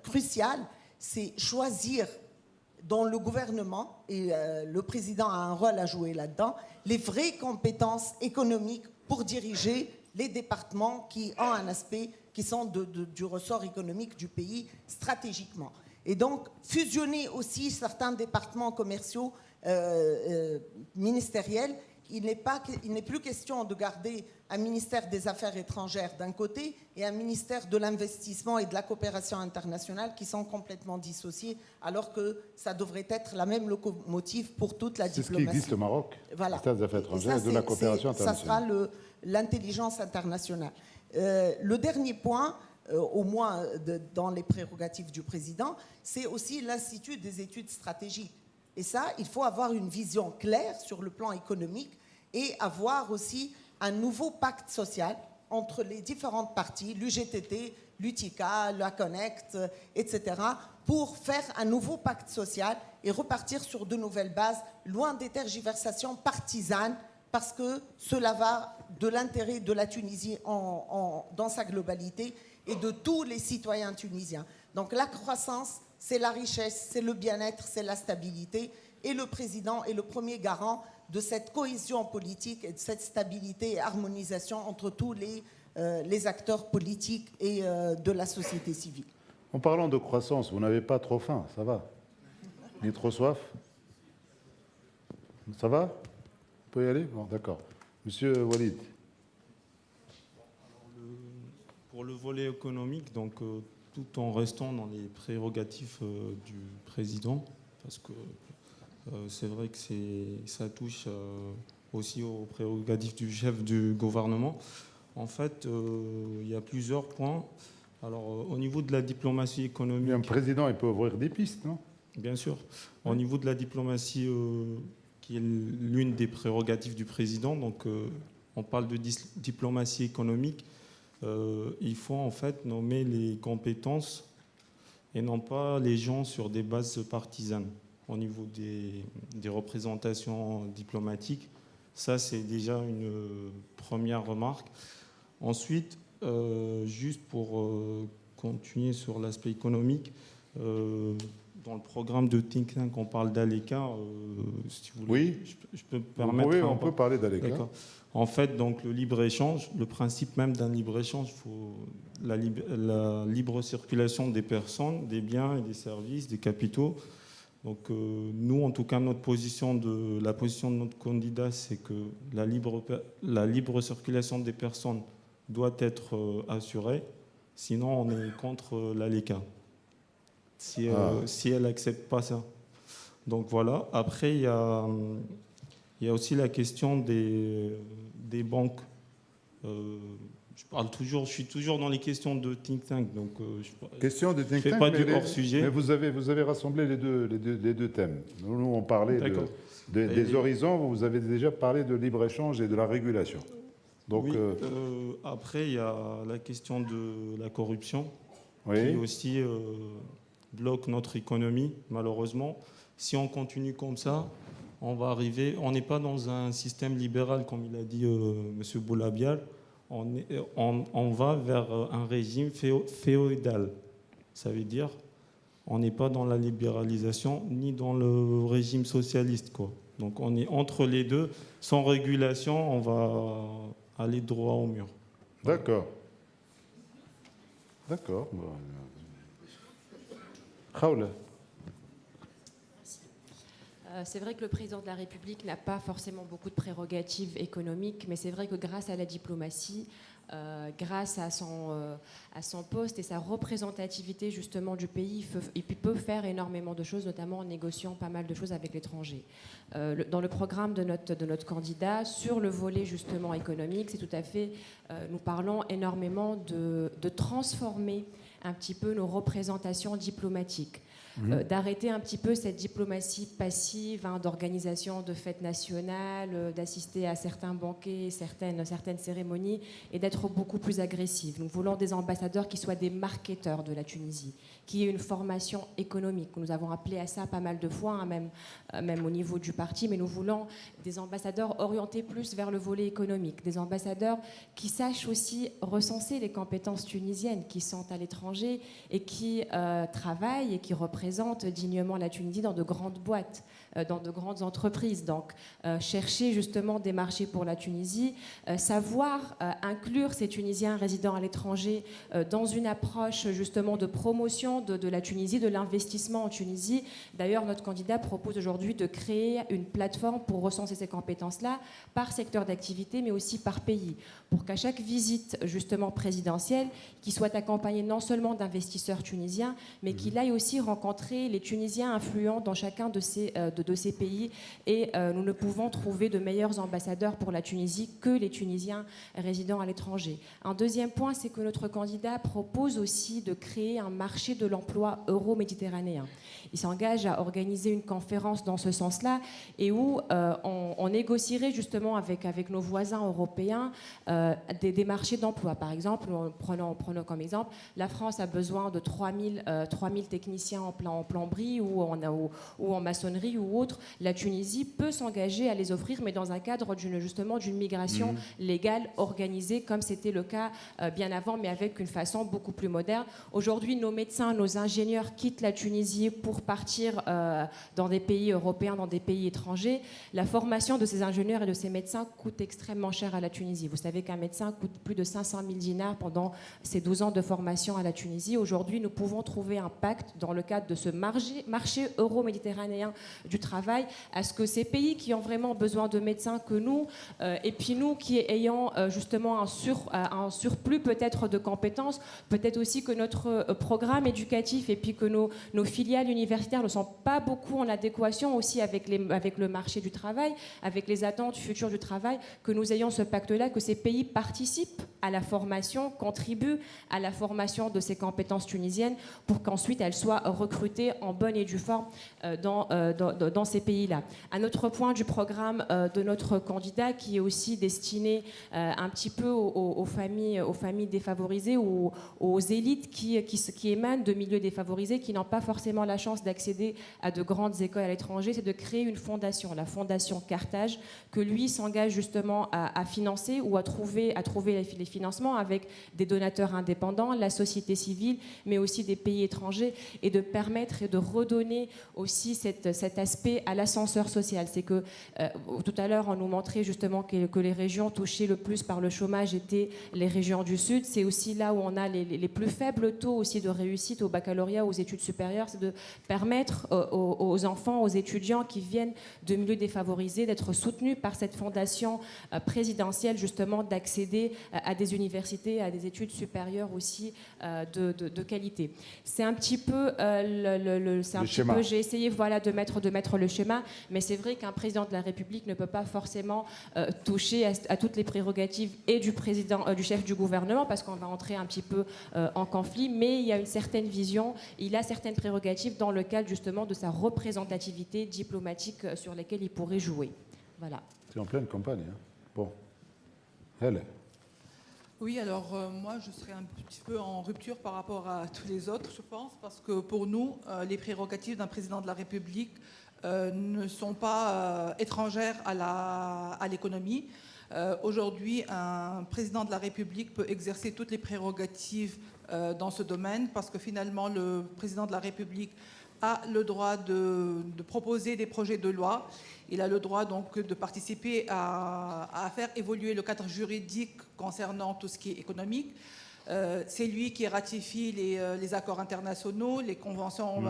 Speaker 7: crucial, c'est choisir dans le gouvernement, et le président a un rôle à jouer là-dedans, les vraies compétences économiques pour diriger les départements qui ont un aspect, qui sont du ressort économique du pays stratégiquement. Et donc, fusionner aussi certains départements commerciaux ministériels, il n'est plus question de garder un ministère des Affaires étrangères d'un côté et un ministère de l'investissement et de la coopération internationale qui sont complètement dissociés, alors que ça devrait être la même locomotive pour toute la diplomatie.
Speaker 2: C'est ce qui existe au Maroc,
Speaker 7: voilà.
Speaker 2: le ministère des Affaires étrangères et de la coopération internationale.
Speaker 7: Ça sera l'intelligence internationale. Le dernier point, au moins dans les prérogatives du président, c'est aussi l'Institut des études stratégiques. Et ça, il faut avoir une vision claire sur le plan économique et avoir aussi un nouveau pacte social entre les différentes parties, l'UGTT, l'UTICA, la Connect, etc., pour faire un nouveau pacte social et repartir sur de nouvelles bases, loin des tergiversations partisanes, parce que cela va de l'intérêt de la Tunisie dans sa globalité et de tous les citoyens tunisiens. Donc la croissance, c'est la richesse, c'est le bien-être, c'est la stabilité. Et le président est le premier garant de cette cohésion politique et de cette stabilité et harmonisation entre tous les acteurs politiques et de la société civile.
Speaker 2: En parlant de croissance, vous n'avez pas trop faim, ça va? Ni trop soif? Ça va? Vous pouvez y aller? Bon, d'accord. Monsieur Walid.
Speaker 3: Pour le volet économique, donc, tout en restant dans les prérogatives du président, parce que c'est vrai que ça touche aussi aux prérogatives du chef du gouvernement. En fait, il y a plusieurs points. Alors, au niveau de la diplomatie économique...
Speaker 2: Un président, il peut ouvrir des pistes, non?
Speaker 3: Bien sûr. Au niveau de la diplomatie, qui est l'une des prérogatives du président, donc on parle de diplomatie économique, il faut en fait nommer les compétences et non pas les gens sur des bases partisanes. Au niveau des représentations diplomatiques, ça c'est déjà une première remarque. Ensuite, juste pour continuer sur l'aspect économique, dans le programme de Think Tank, on parle d'ALECA. Si vous voulez,
Speaker 2: oui,
Speaker 3: je peux me permettre.
Speaker 2: On peut parler d'ALECA.
Speaker 3: En fait, donc, le libre-échange, le principe même d'un libre-échange, il faut la libre circulation des personnes, des biens et des services, des capitaux. Donc, nous, en tout cas, la position de notre candidat, c'est que la libre circulation des personnes doit être assurée. Sinon, on est contre l'ALECA. Si elle n'accepte pas ça. Donc voilà. Après, il y a aussi la question des banques je suis toujours dans les questions de think tank, donc
Speaker 2: Question de think
Speaker 3: je ne fais
Speaker 2: tank,
Speaker 3: pas
Speaker 2: mais
Speaker 3: du hors-sujet.
Speaker 2: Mais vous avez rassemblé les deux thèmes. Nous, on parlait des horizons, vous avez déjà parlé de libre-échange et de la régulation. Donc,
Speaker 3: oui, après, il y a la question de la corruption,
Speaker 2: oui.
Speaker 3: qui aussi bloque notre économie, malheureusement. Si on continue comme ça, on n'est pas dans un système libéral, comme il a dit M. Boulabial, on va vers un régime féodal. Ça veut dire on n'est pas dans la libéralisation ni dans le régime socialiste, quoi. Donc on est entre les deux. Sans régulation, on va aller droit au mur.
Speaker 2: D'accord. D'accord. Khawla.
Speaker 4: C'est vrai que le président de la République n'a pas forcément beaucoup de prérogatives économiques, mais c'est vrai que grâce à la diplomatie, grâce à son poste et sa représentativité justement du pays, il peut faire énormément de choses, notamment en négociant pas mal de choses avec l'étranger. Dans le programme de notre candidat, sur le volet justement économique, c'est tout à fait, nous parlons énormément de transformer un petit peu nos représentations diplomatiques. D'arrêter un petit peu cette diplomatie passive, d'organisation de fêtes nationales, d'assister à certains banquets, certaines cérémonies, et d'être beaucoup plus agressive. Nous voulons des ambassadeurs qui soient des marketeurs de la Tunisie, qui aient une formation économique. Nous avons appelé à ça pas mal de fois, même au niveau du parti, mais nous voulons des ambassadeurs orientés plus vers le volet économique, des ambassadeurs qui sachent aussi recenser les compétences tunisiennes qui sont à l'étranger et qui travaillent et qui représentent dignement la Tunisie dans de grandes boîtes, dans de grandes entreprises. Donc, chercher justement des marchés pour la Tunisie, savoir inclure ces Tunisiens résidant à l'étranger dans une approche justement de promotion de la Tunisie, de l'investissement en Tunisie. D'ailleurs, notre candidat propose aujourd'hui de créer une plateforme pour recenser ces compétences-là par secteur d'activité, mais aussi par pays, pour qu'à chaque visite justement présidentielle, qui soit accompagnée non seulement d'investisseurs tunisiens, mais qu'il aille aussi rencontrer les Tunisiens influents dans chacun de ces pays. Et nous ne pouvons trouver de meilleurs ambassadeurs pour la Tunisie que les Tunisiens résidant à l'étranger. Un deuxième point, c'est que notre candidat propose aussi de créer un marché de l'emploi euro-méditerranéen. Il s'engage à organiser une conférence dans ce sens-là et où on négocierait justement avec nos voisins européens des marchés d'emploi. Par exemple, prenons comme exemple, la France a besoin de 3000 techniciens en plomberie ou en maçonnerie ou autre. La Tunisie peut s'engager à les offrir, mais dans un cadre d'une migration légale organisée, comme c'était le cas bien avant, mais avec une façon beaucoup plus moderne. Aujourd'hui, nos médecins, nos ingénieurs quittent la Tunisie pour partir dans des pays européens, dans des pays étrangers. La formation de ces ingénieurs et de ces médecins coûte extrêmement cher à la Tunisie. Vous savez qu'un médecin coûte plus de 500 000 dinars pendant ses 12 ans de formation à la Tunisie. Aujourd'hui, nous pouvons trouver un pacte dans le cadre de ce marché euro-méditerranéen du travail, à ce que ces pays qui ont vraiment besoin de médecins que nous, et puis nous qui ayons justement un surplus peut-être de compétences, peut-être aussi que notre programme éducatif et puis que nos filiales universitaires ne sont pas beaucoup en adéquation aussi avec le marché du travail, avec les attentes futures du travail, que nous ayons ce pacte-là, que ces pays participent à la formation, contribuent à la formation de ces compétences tunisiennes pour qu'ensuite elles soient recrutées en bonne et due forme dans ces pays-là. Un autre point du programme de notre candidat qui est aussi destiné un petit peu aux familles défavorisées ou aux élites qui émanent de milieux défavorisés, qui n'ont pas forcément la chance d'accéder à de grandes écoles à l'étranger, c'est de créer une fondation, la Fondation Carthage, que lui s'engage justement à financer ou à trouver les financements avec des donateurs indépendants, la société civile, mais aussi des pays étrangers, et de permettre et de redonner aussi cet aspect à l'ascenseur social. C'est que tout à l'heure, on nous montrait justement que les régions touchées le plus par le chômage étaient les régions du Sud. C'est aussi là où on a les plus faibles taux aussi de réussite au baccalauréat, aux études supérieures. C'est de permettre aux enfants, aux étudiants qui viennent de milieux défavorisés d'être soutenus par cette fondation présidentielle, justement, d'accéder à des universités, à des études supérieures aussi de qualité. C'est un petit peu, j'ai essayé de mettre le schéma, mais c'est vrai qu'un président de la République ne peut pas forcément toucher à toutes les prérogatives et du chef du gouvernement, parce qu'on va entrer un petit peu en conflit, mais il y a une certaine vision, il a certaines prérogatives dans le cadre justement de sa représentativité diplomatique sur lesquelles il pourrait jouer. Voilà.
Speaker 2: C'est en pleine campagne. Hein. Bon. Elle.
Speaker 5: Oui, alors moi, je serais un petit peu en rupture par rapport à tous les autres, je pense, parce que pour nous, les prérogatives d'un président de la République ne sont pas étrangères à l'économie. Aujourd'hui, un président de la République peut exercer toutes les prérogatives dans ce domaine, parce que finalement, le président de la République a le droit de proposer des projets de loi. Il a le droit donc de participer à faire évoluer le cadre juridique concernant tout ce qui est économique. C'est lui qui ratifie les accords internationaux, les conventions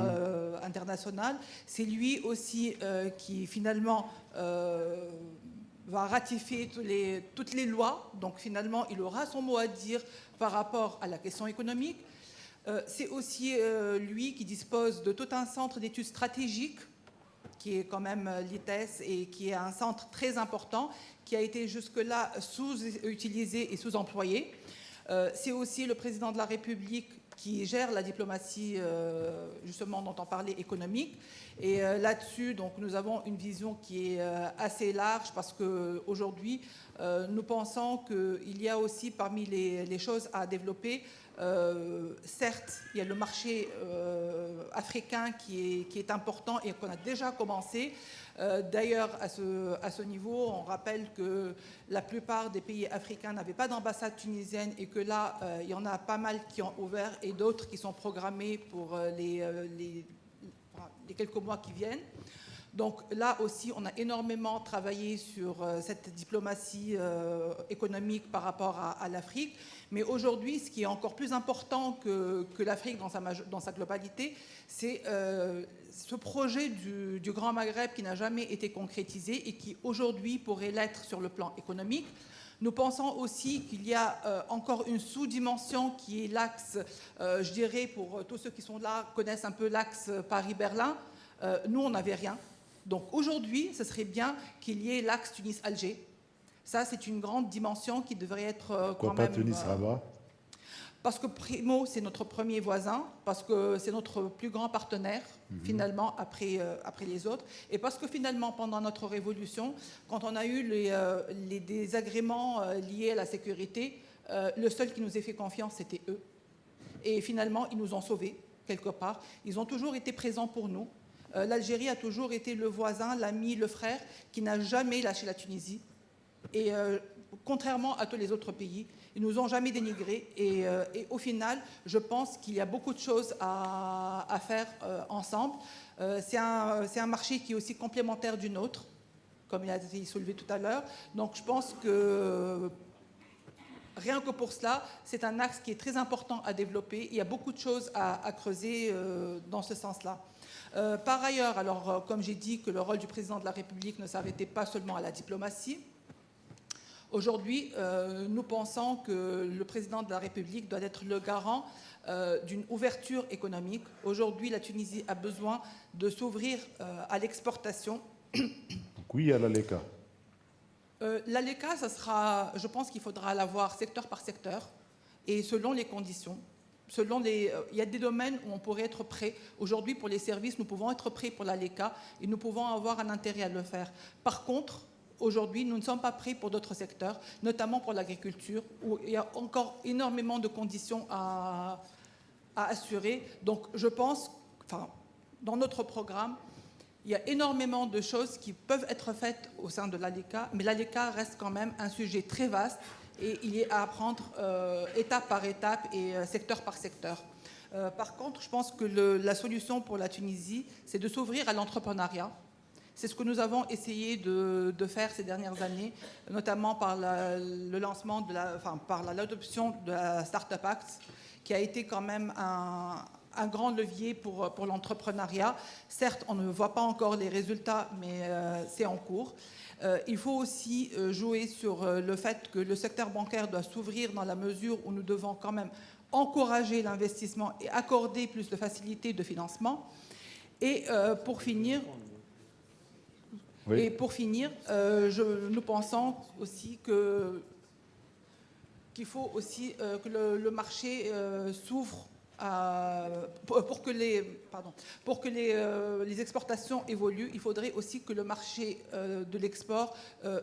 Speaker 5: internationales. C'est lui aussi qui finalement va ratifier toutes les lois. Donc finalement, il aura son mot à dire par rapport à la question économique. C'est aussi lui qui dispose de tout un centre d'études stratégiques, qui est quand même l'ITES, et qui est un centre très important, qui a été jusque-là sous-utilisé et sous-employé. C'est aussi le président de la République qui gère la diplomatie, justement, dont on parlait, économique. Et là-dessus, donc, nous avons une vision qui est assez large, parce qu'aujourd'hui, nous pensons qu'il y a aussi parmi les choses à développer. Certes, il y a le marché africain qui est important et qu'on a déjà commencé. D'ailleurs, à ce niveau, on rappelle que la plupart des pays africains n'avaient pas d'ambassade tunisienne, et que là, il y en a pas mal qui ont ouvert et d'autres qui sont programmés pour les quelques mois qui viennent. Donc là aussi, on a énormément travaillé sur cette diplomatie économique par rapport à l'Afrique. Mais aujourd'hui, ce qui est encore plus important que l'Afrique dans sa globalité, c'est ce projet du Grand Maghreb qui n'a jamais été concrétisé et qui aujourd'hui pourrait l'être sur le plan économique. Nous pensons aussi qu'il y a encore une sous-dimension qui est l'axe, je dirais, pour tous ceux qui sont là, connaissent un peu l'axe Paris-Berlin. Nous, on n'avait rien. Donc aujourd'hui, ce serait bien qu'il y ait l'axe Tunis-Alger. Ça, c'est une grande dimension qui devrait être quand même...
Speaker 2: Tunis-Rabat ?
Speaker 5: Parce que Primo, c'est notre premier voisin, parce que c'est notre plus grand partenaire, finalement, après les autres. Et parce que finalement, pendant notre révolution, quand on a eu les désagréments liés à la sécurité, le seul qui nous ait fait confiance, c'était eux. Et finalement, ils nous ont sauvés, quelque part. Ils ont toujours été présents pour nous. L'Algérie a toujours été le voisin, l'ami, le frère, qui n'a jamais lâché la Tunisie. Et contrairement à tous les autres pays, ils ne nous ont jamais dénigrés. Et au final, je pense qu'il y a beaucoup de choses à faire ensemble. C'est un marché qui est aussi complémentaire du nôtre, comme il a été soulevé tout à l'heure. Donc je pense que rien que pour cela, c'est un axe qui est très important à développer. Il y a beaucoup de choses à creuser dans ce sens-là. Par ailleurs, alors, comme j'ai dit que le rôle du président de la République ne s'arrêtait pas seulement à la diplomatie, aujourd'hui, nous pensons que le président de la République doit être le garant d'une ouverture économique. Aujourd'hui, la Tunisie a besoin de s'ouvrir à l'exportation.
Speaker 2: Oui, à l'ALECA.
Speaker 5: L'ALECA, ça sera, je pense qu'il faudra l'avoir secteur par secteur et selon les conditions. Il y a des domaines où on pourrait être prêt. Aujourd'hui, pour les services, nous pouvons être prêts pour l'ALECA et nous pouvons avoir un intérêt à le faire. Par contre, aujourd'hui, nous ne sommes pas prêts pour d'autres secteurs, notamment pour l'agriculture, où il y a encore énormément de conditions à assurer. Donc, je pense, dans notre programme, il y a énormément de choses qui peuvent être faites au sein de l'ALECA, mais l'ALECA reste quand même un sujet très vaste et il est à apprendre étape par étape et secteur par secteur. Par contre, je pense que la solution pour la Tunisie, c'est de s'ouvrir à l'entrepreneuriat. C'est ce que nous avons essayé de faire ces dernières années, notamment par le lancement par l'adoption de la Startup Act, qui a été quand même un grand levier pour l'entrepreneuriat. Certes, on ne voit pas encore les résultats, mais c'est en cours. Il faut aussi jouer sur le fait que le secteur bancaire doit s'ouvrir dans la mesure où nous devons quand même encourager l'investissement et accorder plus de facilités de financement. Et pour finir,
Speaker 2: Oui.
Speaker 5: nous pensons aussi qu'il faut aussi que le marché s'ouvre pour que les exportations évoluent. Il faudrait aussi que le marché de l'export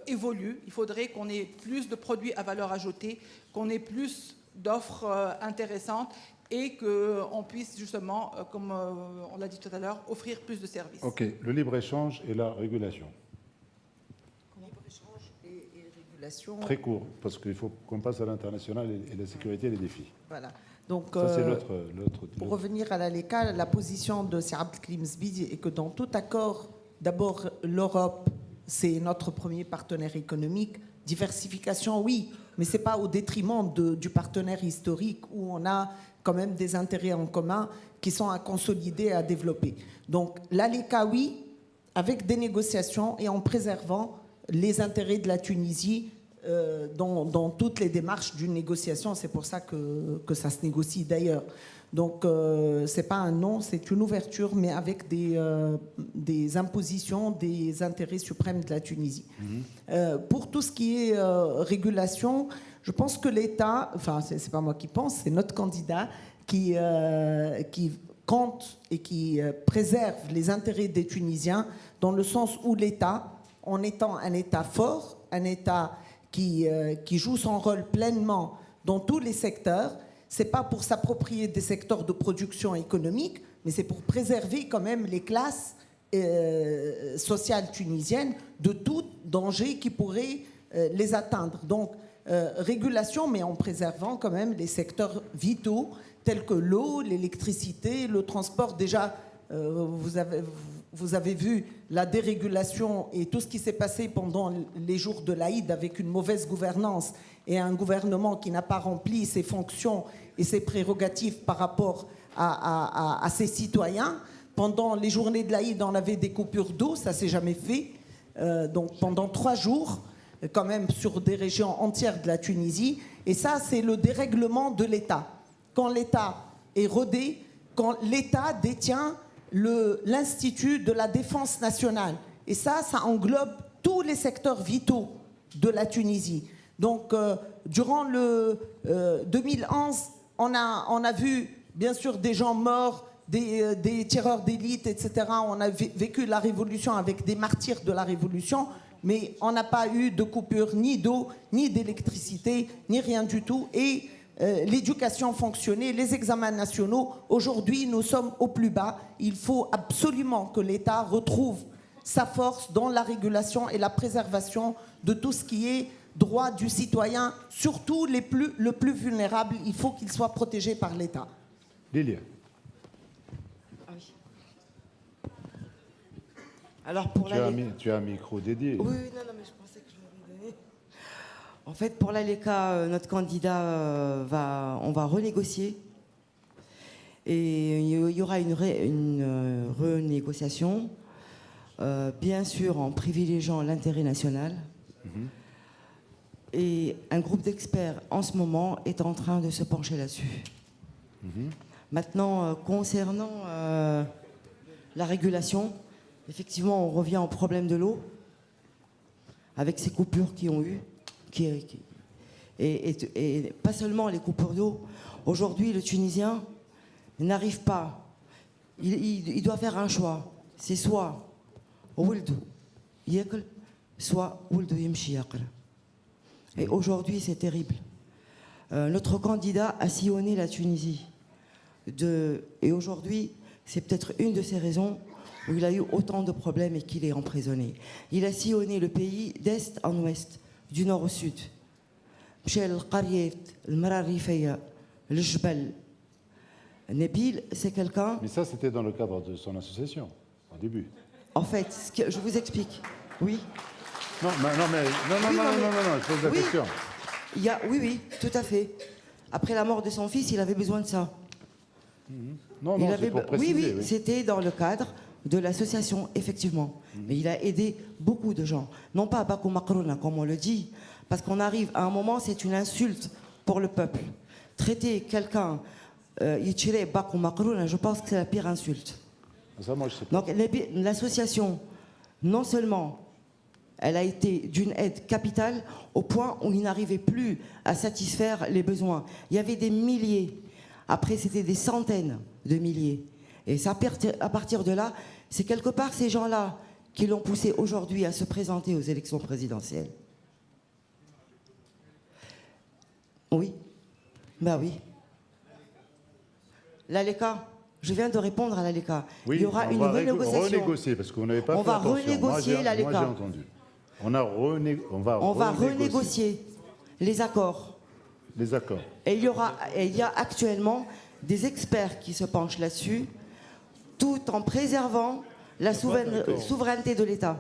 Speaker 5: évolue. Il faudrait qu'on ait plus de produits à valeur ajoutée, qu'on ait plus d'offres intéressantes et qu'on puisse justement, comme on l'a dit tout à l'heure, offrir plus de services.
Speaker 2: Ok, le libre-échange et la régulation.
Speaker 7: Libre-échange et régulation.
Speaker 2: Très court, parce qu'il faut qu'on passe à l'international et la sécurité et les défis.
Speaker 7: Voilà. Donc,
Speaker 2: Ça, c'est l'autre.
Speaker 7: pour revenir à l'ALECA, la position de Sir Abdelkrim Zbidi est que dans tout accord, d'abord, l'Europe, c'est notre premier partenaire économique. Diversification, oui, mais ce n'est pas au détriment du partenaire historique où on a quand même des intérêts en commun qui sont à consolider, à développer. Donc, l'ALECA, oui, avec des négociations et en préservant les intérêts de la Tunisie dans toutes les démarches d'une négociation. C'est pour ça que ça se négocie d'ailleurs. Donc, ce n'est pas un non, c'est une ouverture, mais avec des impositions des intérêts suprêmes de la Tunisie. Pour tout ce qui est régulation, je pense que l'État, enfin, ce n'est pas moi qui pense, c'est notre candidat qui compte et qui préserve les intérêts des Tunisiens dans le sens où l'État, en étant un État fort, un État qui joue son rôle pleinement dans tous les secteurs, ce n'est pas pour s'approprier des secteurs de production économique, mais c'est pour préserver quand même les classes sociales tunisiennes de tout danger qui pourrait les atteindre. Donc, régulation, mais en préservant quand même les secteurs vitaux tels que l'eau, l'électricité, le transport. Déjà, vous avez vu la dérégulation et tout ce qui s'est passé pendant les jours de l'Aïd avec une mauvaise gouvernance et un gouvernement qui n'a pas rempli ses fonctions et ses prérogatives par rapport à ses citoyens. Pendant les journées de l'Aïd, on avait des coupures d'eau, ça ne s'est jamais fait. Donc pendant 3 jours, quand même sur des régions entières de la Tunisie. Et ça, c'est le dérèglement de l'État. Quand l'État est rodé, quand l'État détient l'Institut de la défense nationale. Et ça englobe tous les secteurs vitaux de la Tunisie. Donc, durant le 2011, on a vu, bien sûr, des gens morts, des tireurs d'élite, etc. On a vécu la révolution avec des martyrs de la révolution, mais on n'a pas eu de coupure ni d'eau, ni d'électricité, ni rien du tout. Et l'éducation fonctionnait, les examens nationaux. Aujourd'hui, nous sommes au plus bas. Il faut absolument que l'État retrouve sa force dans la régulation et la préservation de tout ce qui est droit du citoyen, surtout le plus vulnérable. Il faut qu'il soit protégé par l'État.
Speaker 2: Lilia.
Speaker 6: Ah oui. Alors pour
Speaker 2: tu as un micro dédié.
Speaker 6: Oui, non, mais je pensais que je l'avais donné. En fait, pour l'ALECA, notre candidat, on va renégocier. Et il y aura une renégociation, bien sûr en privilégiant l'intérêt national. Et un groupe d'experts, en ce moment, est en train de se pencher là-dessus. Maintenant, concernant la régulation, effectivement, on revient au problème de l'eau, avec ces coupures qui ont eu. Et pas seulement les coupures d'eau. Aujourd'hui, le Tunisien n'arrive pas. Il doit faire un choix. C'est soit Ouldu Yekl, soit Ouldu Yemshi Yekl. Et aujourd'hui, c'est terrible. Notre candidat a sillonné la Tunisie. Et aujourd'hui, c'est peut-être une de ces raisons où il a eu autant de problèmes et qu'il est emprisonné. Il a sillonné le pays d'est en ouest, du nord au sud. Nabil, c'est quelqu'un...
Speaker 2: Mais ça, c'était dans le cadre de son association, au début.
Speaker 6: En fait, je vous explique. Oui.
Speaker 2: Non, je pose la question.
Speaker 6: Oui, tout à fait. Après la mort de son fils, il avait besoin de ça.
Speaker 2: Non, c'est pour préciser.
Speaker 6: Oui, c'était dans le cadre de l'association, effectivement. Mais il a aidé beaucoup de gens. Non pas à Bakou Makrouna, comme on le dit, parce qu'on arrive à un moment, c'est une insulte pour le peuple. traiter quelqu'un, je pense que c'est la pire insulte.
Speaker 2: Ça, moi, je sais pas.
Speaker 6: Donc l'association, non seulement elle a été d'une aide capitale au point où il n'arrivait plus à satisfaire les besoins. Il y avait des milliers, après c'était des centaines de milliers. Et ça, à partir de là, c'est quelque part ces gens-là qui l'ont poussé aujourd'hui à se présenter aux élections présidentielles. Oui, ben oui. L'ALECA, je viens de répondre à l'ALECA.
Speaker 2: Oui,
Speaker 6: il y aura
Speaker 2: on
Speaker 6: une
Speaker 2: va
Speaker 6: renégociation.
Speaker 2: renégocier, parce qu'on n'avait pas
Speaker 6: On
Speaker 2: fait
Speaker 6: va
Speaker 2: attention.
Speaker 6: renégocier l'ALECA.
Speaker 2: Moi, j'ai entendu. On va
Speaker 6: renégocier les accords.
Speaker 2: Les accords.
Speaker 6: Et il y a actuellement des experts qui se penchent là-dessus, tout en préservant la souveraineté de l'État.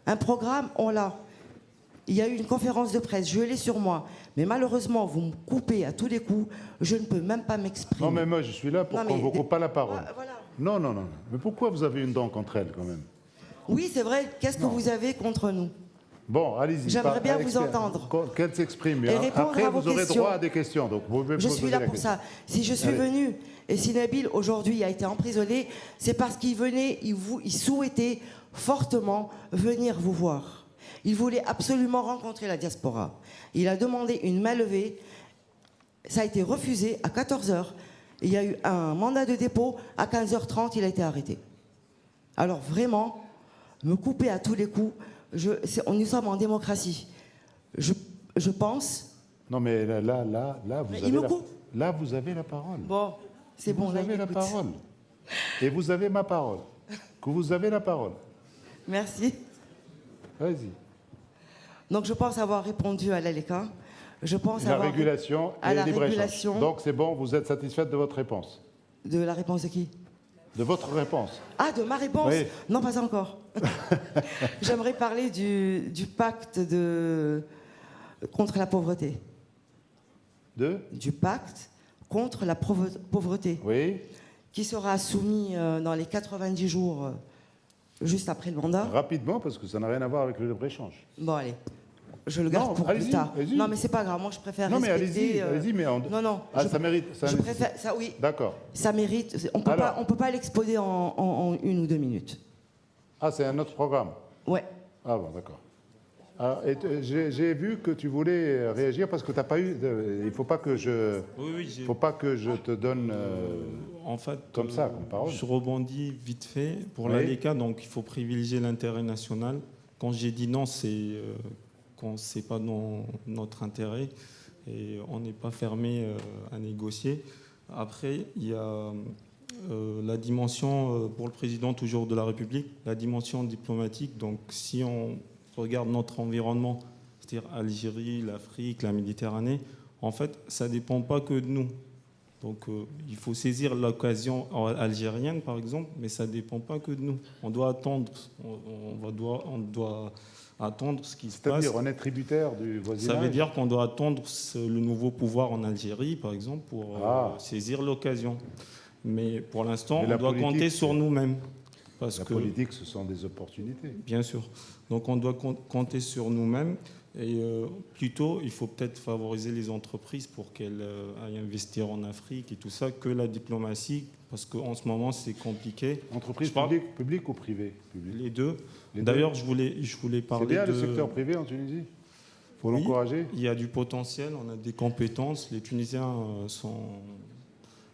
Speaker 6: Un programme, on l'a. Il y a eu une conférence de presse, je l'ai sur moi. Mais malheureusement, vous me coupez à tous les coups, je ne peux même pas m'exprimer.
Speaker 2: Non, mais moi, je suis là pour qu'on ne vous coupe pas la parole.
Speaker 6: Voilà.
Speaker 2: Non, non, non. Mais pourquoi vous avez une dent contre elle, quand même?
Speaker 6: Oui, c'est vrai. Qu'est-ce que vous avez contre nous?
Speaker 2: Bon, allez-y.
Speaker 6: J'aimerais bien vous entendre.
Speaker 2: Qu'elle s'exprime.
Speaker 6: Et répondre
Speaker 2: après,
Speaker 6: à vos
Speaker 2: vous aurez
Speaker 6: questions.
Speaker 2: droit à des questions. Donc vous pouvez
Speaker 6: Je
Speaker 2: poser
Speaker 6: suis là
Speaker 2: la
Speaker 6: pour
Speaker 2: question.
Speaker 6: ça. Si je suis
Speaker 2: Allez.
Speaker 6: venue et si Nabil aujourd'hui a été emprisonné, c'est parce qu'il venait, il souhaitait fortement venir vous voir. Il voulait absolument rencontrer la diaspora. Il a demandé une main levée. Ça a été refusé à 14h. Il y a eu un mandat de dépôt. À 15h30, il a été arrêté. Alors vraiment, me couper à tous les coups, nous sommes en démocratie. Je pense...
Speaker 2: Non, mais là, vous avez la parole.
Speaker 6: Bon, c'est bon,
Speaker 2: Vous
Speaker 6: là,
Speaker 2: avez
Speaker 6: il
Speaker 2: la
Speaker 6: m'écoute.
Speaker 2: parole. Et vous avez ma parole. Que vous avez la parole.
Speaker 6: Merci.
Speaker 2: Vas-y.
Speaker 6: Donc je pense avoir répondu à l'ALECA. Je pense
Speaker 2: La
Speaker 6: avoir
Speaker 2: régulation
Speaker 6: à
Speaker 2: et
Speaker 6: la
Speaker 2: le libre-échange.
Speaker 6: régulation.
Speaker 2: Donc c'est bon, vous êtes satisfaite de votre réponse?
Speaker 6: De la réponse de qui?
Speaker 2: De votre réponse?
Speaker 6: Ah, de ma réponse?
Speaker 2: Oui.
Speaker 6: Non, pas encore. J'aimerais parler du pacte contre la pauvreté. Du pacte contre la pauvreté.
Speaker 2: Oui.
Speaker 6: Qui sera soumis dans les 90 jours, juste après le mandat.
Speaker 2: Rapidement, parce que ça n'a rien à voir avec le libre-échange.
Speaker 6: Bon, allez. Je le garde pour plus tard.
Speaker 2: Allez-y.
Speaker 6: Non, mais c'est pas grave. Moi, je préfère
Speaker 2: Non, mais
Speaker 6: respecter...
Speaker 2: allez-y, mais...
Speaker 6: Non, non.
Speaker 2: Ah, ça mérite...
Speaker 6: Je préfère... Ça, oui.
Speaker 2: D'accord.
Speaker 6: Ça mérite... On peut pas l'exposer en 1 ou 2 minutes.
Speaker 2: Ah, c'est un autre programme?
Speaker 6: Ouais.
Speaker 2: Ah bon, d'accord. J'ai vu que tu voulais réagir parce que tu n'as pas eu... Il ne faut pas que je... faut pas que je te donne...
Speaker 3: en fait,
Speaker 2: comme ça, comme parole.
Speaker 3: Je rebondis vite fait. Pour l'ALECA, donc il faut privilégier l'intérêt national. Quand j'ai dit non, c'est quand ce n'est pas dans notre intérêt et on n'est pas fermé à négocier. Après, il y a la dimension, pour le président toujours de la République, la dimension diplomatique. Donc si on regarde notre environnement, c'est-à-dire Algérie, l'Afrique, la Méditerranée, en fait, ça ne dépend pas que de nous. Donc il faut saisir l'occasion algérienne, par exemple, mais ça ne dépend pas que de nous. On doit attendre, on doit attendre ce qui se passe.
Speaker 2: C'est-à-dire, on est tributaire du voisinage.
Speaker 3: Ça veut dire qu'on doit attendre le nouveau pouvoir en Algérie, par exemple, pour saisir l'occasion. Mais pour l'instant, on doit compter sur nous-mêmes. La
Speaker 2: politique, ce sont des opportunités.
Speaker 3: Bien sûr. Donc on doit compter sur nous-mêmes. Et plutôt, il faut peut-être favoriser les entreprises pour qu'elles aillent investir en Afrique et tout ça, que la diplomatie, parce qu'en ce moment, c'est compliqué.
Speaker 2: Entreprise publique ou privée?
Speaker 3: Les deux. D'ailleurs, je voulais parler de...
Speaker 2: C'est bien le secteur privé en Tunisie? Il faut l'encourager.
Speaker 3: Il y a du potentiel, on a des compétences. Les Tunisiens sont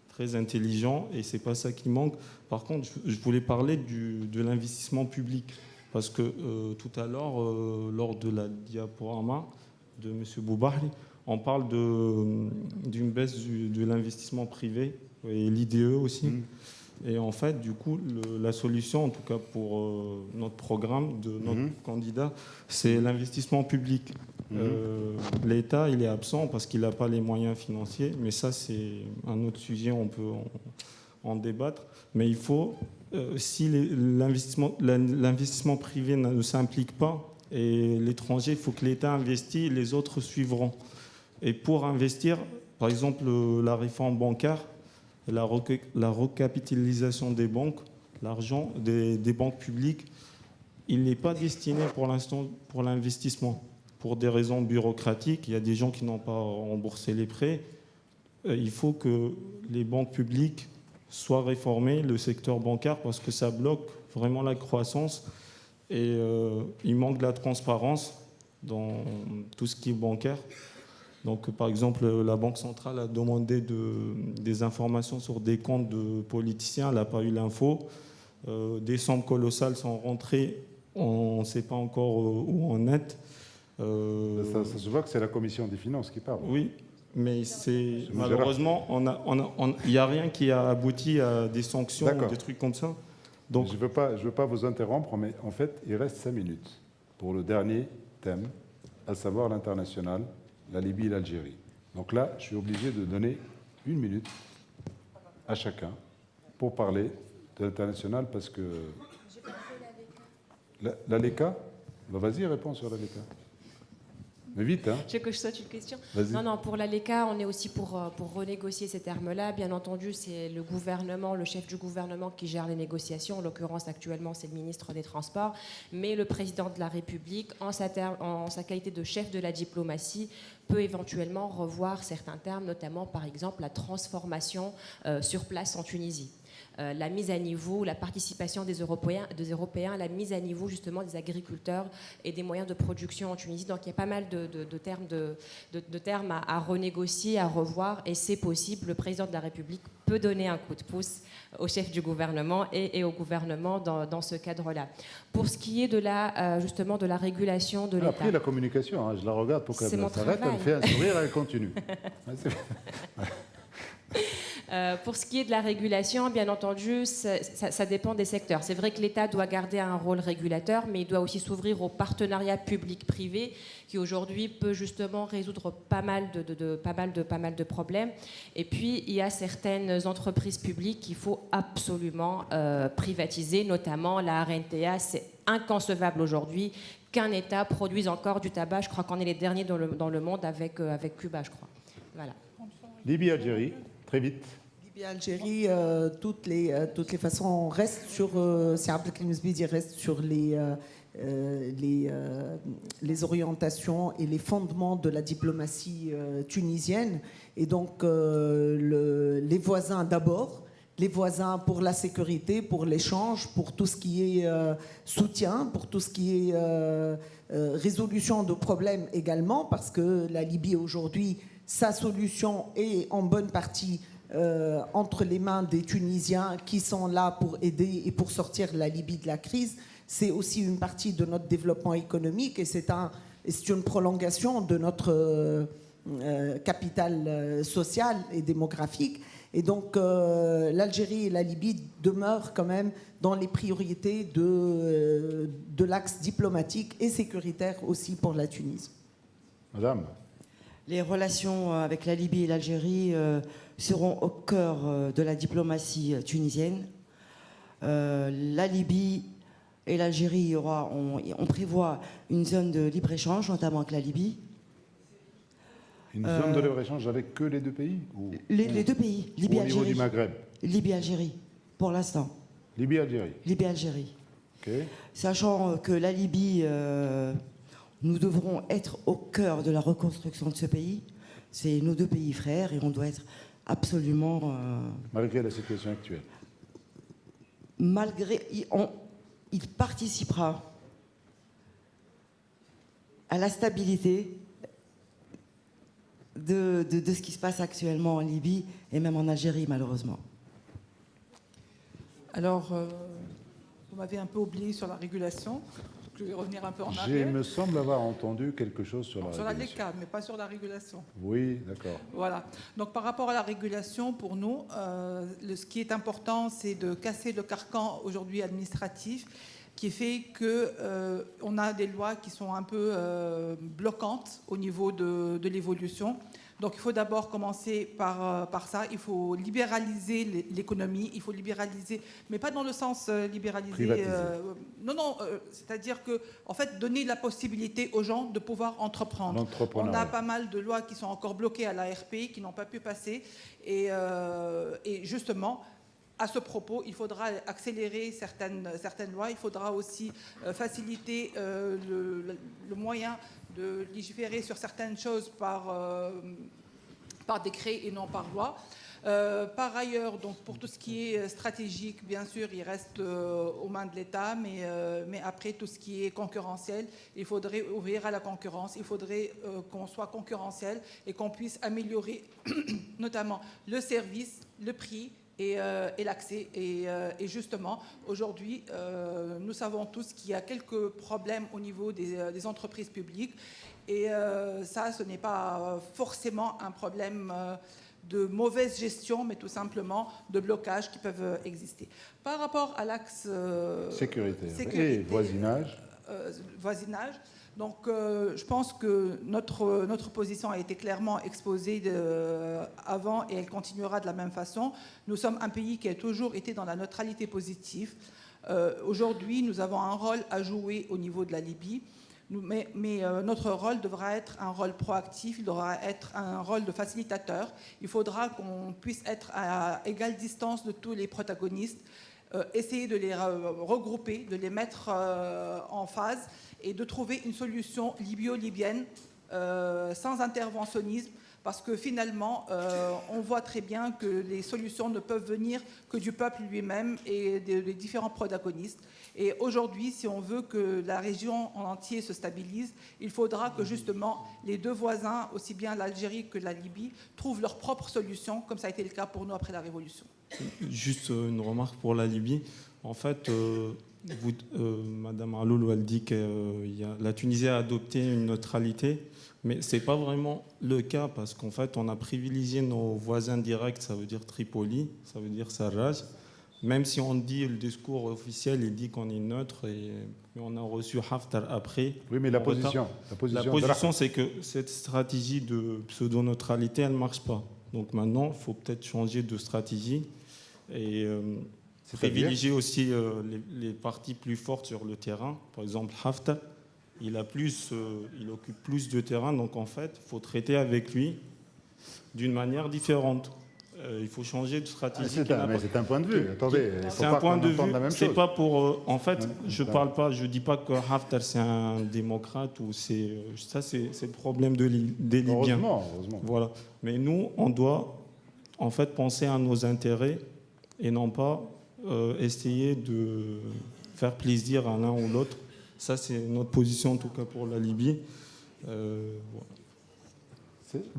Speaker 3: très intelligents et c'est pas ça qui manque. Par contre, je voulais parler de l'investissement public. Parce que tout à l'heure, lors de la diaporama de M. Boubahli, on parle d'une baisse de l'investissement privé et l'IDE aussi. Et en fait, du coup, la solution, en tout cas pour notre programme, de notre candidat, c'est l'investissement public. L'État, il est absent parce qu'il n'a pas les moyens financiers, mais ça, c'est un autre sujet, on peut en débattre. Mais il faut... si l'investissement privé ne s'implique pas, et l'étranger, il faut que l'État investisse, les autres suivront. Et pour investir, par exemple, la réforme bancaire, la recapitalisation des banques, l'argent des banques publiques, il n'est pas destiné pour l'instant pour l'investissement. Pour des raisons bureaucratiques, il y a des gens qui n'ont pas remboursé les prêts. il faut que les banques publiques soient réformées, le secteur bancaire, parce que ça bloque vraiment la croissance et il manque de la transparence dans tout ce qui est bancaire. Donc, par exemple, la Banque centrale a demandé des informations sur des comptes de politiciens, elle n'a pas eu l'info. Des sommes colossales sont rentrées, on ne sait pas encore où on est.
Speaker 2: Ça se voit que c'est la commission des finances qui parle.
Speaker 3: Oui, mais malheureusement, il n'y a rien qui a abouti à des sanctions ou des trucs comme ça.
Speaker 2: Donc, je ne veux pas vous interrompre, mais en fait, il reste 5 minutes pour le dernier thème, à savoir l'international, la Libye et l'Algérie. Donc là, je suis obligé de donner 1 minute à chacun pour parler de l'international parce que... L'ALECA, vas-y, réponds sur l'ALECA. Mais vite, hein.
Speaker 4: Tu veux que je saute une question?
Speaker 2: Vas-y.
Speaker 4: Non, pour l'ALECA, on est aussi pour renégocier ces termes-là. Bien entendu, c'est le gouvernement, le chef du gouvernement qui gère les négociations. En l'occurrence, actuellement, c'est le ministre des Transports. Mais le président de la République, en sa qualité de chef de la diplomatie, peut éventuellement revoir certains termes, notamment, par exemple, la transformation sur place en Tunisie. La mise à niveau, la participation des Européens, la mise à niveau justement des agriculteurs et des moyens de production en Tunisie. Donc il y a pas mal de termes à renégocier, à revoir, et c'est possible. Le président de la République peut donner un coup de pouce au chef du gouvernement et au gouvernement dans ce cadre-là. Pour ce qui est justement de la régulation de l'État.
Speaker 2: Après la communication, hein, je la regarde pour qu'elle s'arrête, elle fait un sourire, elle continue.
Speaker 4: Pour ce qui est de la régulation, bien entendu, ça dépend des secteurs. C'est vrai que l'État doit garder un rôle régulateur, mais il doit aussi s'ouvrir au partenariat public-privé, qui aujourd'hui peut justement résoudre pas mal de problèmes. Et puis, il y a certaines entreprises publiques qu'il faut absolument privatiser, notamment la RNTA. C'est inconcevable aujourd'hui qu'un État produise encore du tabac. Je crois qu'on est les derniers dans le monde avec Cuba, je crois. Voilà.
Speaker 2: Libye, Algérie. Très vite.
Speaker 7: Libye, Algérie, toutes les façons, reste sur. C'est Abdelkrim Zbidi reste sur les orientations et les fondements de la diplomatie tunisienne. Et donc, les voisins d'abord, les voisins pour la sécurité, pour l'échange, pour tout ce qui est soutien, pour tout ce qui est résolution de problèmes également, parce que la Libye aujourd'hui, sa solution est en bonne partie entre les mains des Tunisiens qui sont là pour aider et pour sortir la Libye de la crise. C'est aussi une partie de notre développement économique et c'est une prolongation de notre capital social et démographique. Et donc l'Algérie et la Libye demeurent quand même dans les priorités de l'axe diplomatique et sécuritaire aussi pour la Tunisie.
Speaker 2: Madame.
Speaker 6: Les relations avec la Libye et l'Algérie seront au cœur de la diplomatie tunisienne. La Libye et l'Algérie, on prévoit une zone de libre-échange, notamment avec la Libye.
Speaker 2: Une zone de libre-échange avec que les deux pays
Speaker 6: les deux pays, Libye et Algérie.
Speaker 2: Au niveau du Maghreb.
Speaker 6: Libye et Algérie, pour l'instant.
Speaker 2: Libye et Algérie.
Speaker 6: Libye et Algérie.
Speaker 2: Okay.
Speaker 6: Sachant que la Libye... nous devrons être au cœur de la reconstruction de ce pays. C'est nos deux pays frères et on doit être absolument...
Speaker 2: Malgré la situation actuelle.
Speaker 6: Il participera à la stabilité de ce qui se passe actuellement en Libye et même en Algérie, malheureusement.
Speaker 5: Alors, vous m'avez un peu oublié sur la régulation. Je vais revenir un peu en arrière.
Speaker 2: Il me semble avoir entendu quelque chose sur la régulation.
Speaker 5: Sur la LECA, mais pas sur la régulation.
Speaker 2: Oui, d'accord.
Speaker 5: Voilà. Donc par rapport à la régulation, pour nous, ce qui est important, c'est de casser le carcan aujourd'hui administratif qui fait qu'on a des lois qui sont un peu bloquantes au niveau de l'évolution. Donc il faut d'abord commencer par ça. Il faut libéraliser l'économie. Il faut libéraliser, mais pas dans le sens libéraliser. Non, c'est-à-dire que, en fait, donner la possibilité aux gens de pouvoir entreprendre. On a pas mal de lois qui sont encore bloquées à l'ARP, qui n'ont pas pu passer, et justement. À ce propos, il faudra accélérer certaines lois. Il faudra aussi faciliter le moyen de légiférer sur certaines choses par par décret et non par loi. Par ailleurs, donc, pour tout ce qui est stratégique, bien sûr, il reste aux mains de l'État, mais après, tout ce qui est concurrentiel, il faudrait ouvrir à la concurrence, il faudrait qu'on soit concurrentiel et qu'on puisse améliorer notamment le service, le prix et l'accès. Et justement, aujourd'hui, nous savons tous qu'il y a quelques problèmes au niveau des entreprises publiques, et ça, ce n'est pas forcément un problème de mauvaise gestion, mais tout simplement de blocages qui peuvent exister. Par rapport à l'axe
Speaker 2: sécurité et voisinage.
Speaker 5: Donc, je pense que notre position a été clairement exposée avant, et elle continuera de la même façon. Nous sommes un pays qui a toujours été dans la neutralité positive. Aujourd'hui, nous avons un rôle à jouer au niveau de la Libye. Mais notre rôle devra être un rôle proactif, il devra être un rôle de facilitateur. Il faudra qu'on puisse être à égale distance de tous les protagonistes, essayer de les regrouper, de les mettre en phase et de trouver une solution libyo-libyenne sans interventionnisme, parce que finalement, on voit très bien que les solutions ne peuvent venir que du peuple lui-même et des différents protagonistes. Et aujourd'hui, si on veut que la région en entier se stabilise, il faudra que justement les deux voisins, aussi bien l'Algérie que la Libye, trouvent leurs propres solutions, comme ça a été le cas pour nous après la Révolution.
Speaker 3: Juste une remarque pour la Libye. En fait, Madame Aloulou, elle dit que la Tunisie a adopté une neutralité, mais ce n'est pas vraiment le cas, parce qu'en fait, on a privilégié nos voisins directs, ça veut dire Tripoli, ça veut dire Sarraj. Même si on dit, le discours officiel, il dit qu'on est neutre, mais on a reçu Haftar après.
Speaker 2: Oui, mais la position,
Speaker 3: c'est que cette stratégie de pseudo-neutralité, elle ne marche pas. Donc maintenant, il faut peut-être changer de stratégie et privilégier aussi les parties plus fortes sur le terrain. Par exemple, Haftar, il occupe plus de terrain, donc en fait, il faut traiter avec lui d'une manière différente. Il faut changer de stratégie.
Speaker 2: Mais c'est un point de vue. Attendez,
Speaker 3: c'est un point de vue. C'est pas pour. En fait, je dis pas que Haftar c'est un démocrate ou c'est ça. C'est le problème des Libyens.
Speaker 2: Heureusement.
Speaker 3: Voilà. Mais nous, on doit en fait penser à nos intérêts et non pas essayer de faire plaisir à l'un ou l'autre. Ça, c'est notre position en tout cas pour la Libye. Voilà.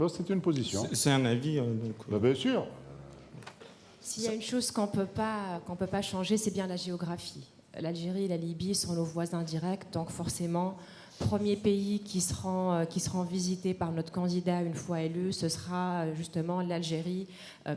Speaker 2: C'est une position.
Speaker 3: C'est un avis.
Speaker 2: Bien sûr.
Speaker 4: S'il y a une chose qu'on peut pas changer, c'est bien la géographie. L'Algérie et la Libye sont nos voisins directs, donc forcément, premier pays qui seront visités par notre candidat une fois élu, ce sera justement l'Algérie,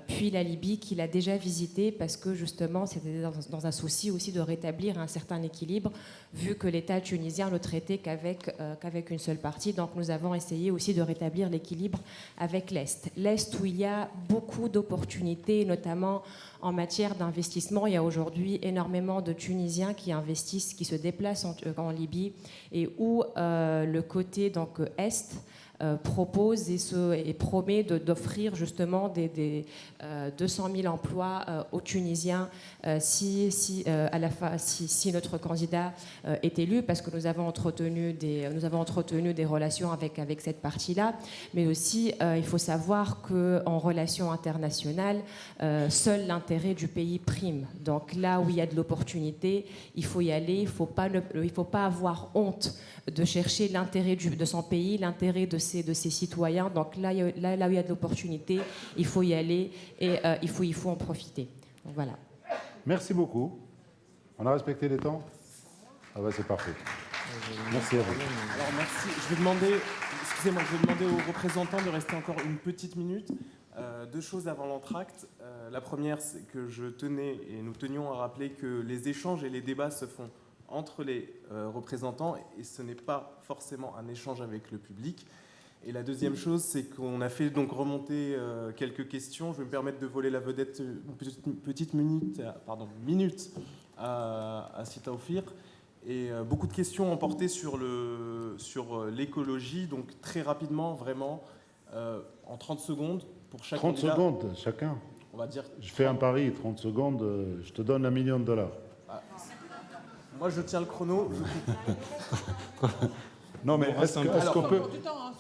Speaker 4: puis la Libye, qu'il a déjà visité, parce que justement, c'était dans un souci aussi de rétablir un certain équilibre, vu que l'État tunisien ne traitait qu'avec une seule partie. Donc nous avons essayé aussi de rétablir l'équilibre avec l'Est. L'Est où il y a beaucoup d'opportunités, notamment en matière d'investissement. Il y a aujourd'hui énormément de Tunisiens qui investissent, qui se déplacent en Libye, et où le côté donc Est propose et promet d'offrir justement des 200 000 emplois aux Tunisiens si notre candidat est élu, parce que nous avons entretenu des relations avec cette partie-là. Mais aussi, il faut savoir qu'en relations internationales, seul l'intérêt du pays prime. Donc là où il y a de l'opportunité, il faut y aller. Il ne faut pas avoir honte de chercher l'intérêt de son pays, l'intérêt de ses citoyens. Donc là où il y a de l'opportunité, il faut y aller et il faut en profiter. Donc voilà.
Speaker 2: Merci beaucoup. On a respecté les temps ? Ah bah c'est parfait. Merci à vous.
Speaker 1: Alors merci. Je vais demander aux représentants de rester encore une petite minute. Deux choses avant l'entracte. La première, c'est que nous tenions à rappeler que les échanges et les débats se font entre les représentants et ce n'est pas forcément un échange avec le public. Et la deuxième chose, c'est qu'on a fait donc remonter quelques questions. Je vais me permettre de voler la vedette une petite minute à Sita Ophir. Et beaucoup de questions ont porté sur l'écologie. Donc très rapidement, vraiment, en 30 secondes, pour chaque
Speaker 2: 30
Speaker 1: candidat,
Speaker 2: secondes chacun.
Speaker 1: On va dire.
Speaker 2: Je fais un pari, 30 secondes, je te donne $1 million.
Speaker 1: Moi, je tiens le chrono.
Speaker 2: Non, mais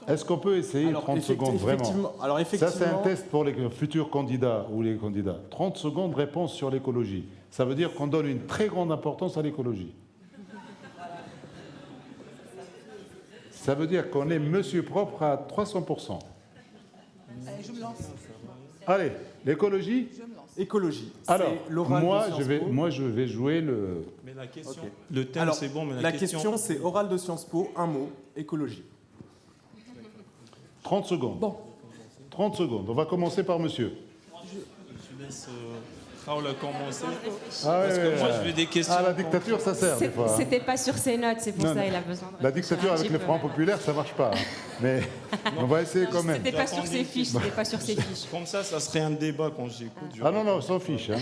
Speaker 2: est-ce qu'on peut essayer
Speaker 1: Alors,
Speaker 2: 30 secondes, vraiment?
Speaker 1: Alors,
Speaker 2: Ça, c'est un
Speaker 1: effectivement,
Speaker 2: test pour les futurs candidats ou les candidats. 30 secondes, réponse sur l'écologie. Ça veut dire qu'on donne une très grande importance à l'écologie. Ça veut dire qu'on est monsieur propre à 300%.
Speaker 5: Allez, je me lance.
Speaker 2: Allez, l'écologie?
Speaker 5: Je me lance.
Speaker 1: écologie.
Speaker 2: Alors,
Speaker 1: c'est l'oral
Speaker 2: moi,
Speaker 1: de Sciences Po.
Speaker 2: je vais jouer le...
Speaker 3: Mais la question,
Speaker 1: Ok.
Speaker 3: le thème
Speaker 1: Alors,
Speaker 3: c'est bon, mais
Speaker 1: la question, c'est oral de Sciences Po, un mot, écologie.
Speaker 2: 30 secondes.
Speaker 5: Bon.
Speaker 2: 30 secondes. On va commencer par monsieur.
Speaker 3: Je laisse Raoul commencer.
Speaker 2: Ah,
Speaker 3: Parce que moi, je veux des questions.
Speaker 2: Ah, la dictature, ça sert des fois. hein.
Speaker 4: C'était pas sur ses notes, c'est pour
Speaker 2: Non,
Speaker 4: ça
Speaker 2: non.
Speaker 4: il a besoin de
Speaker 2: La
Speaker 4: réfléchir
Speaker 2: dictature
Speaker 4: un
Speaker 2: avec
Speaker 4: petit
Speaker 2: les
Speaker 4: peu.
Speaker 2: francs populaires, ça marche pas. hein. Mais on va essayer quand même.
Speaker 4: C'était pas sur ses
Speaker 3: J'attendais.
Speaker 4: fiches, c'était pas sur ses fiches.
Speaker 3: Comme ça serait un débat quand j'écoute.
Speaker 2: Ah non, non, sans fiche. Hein.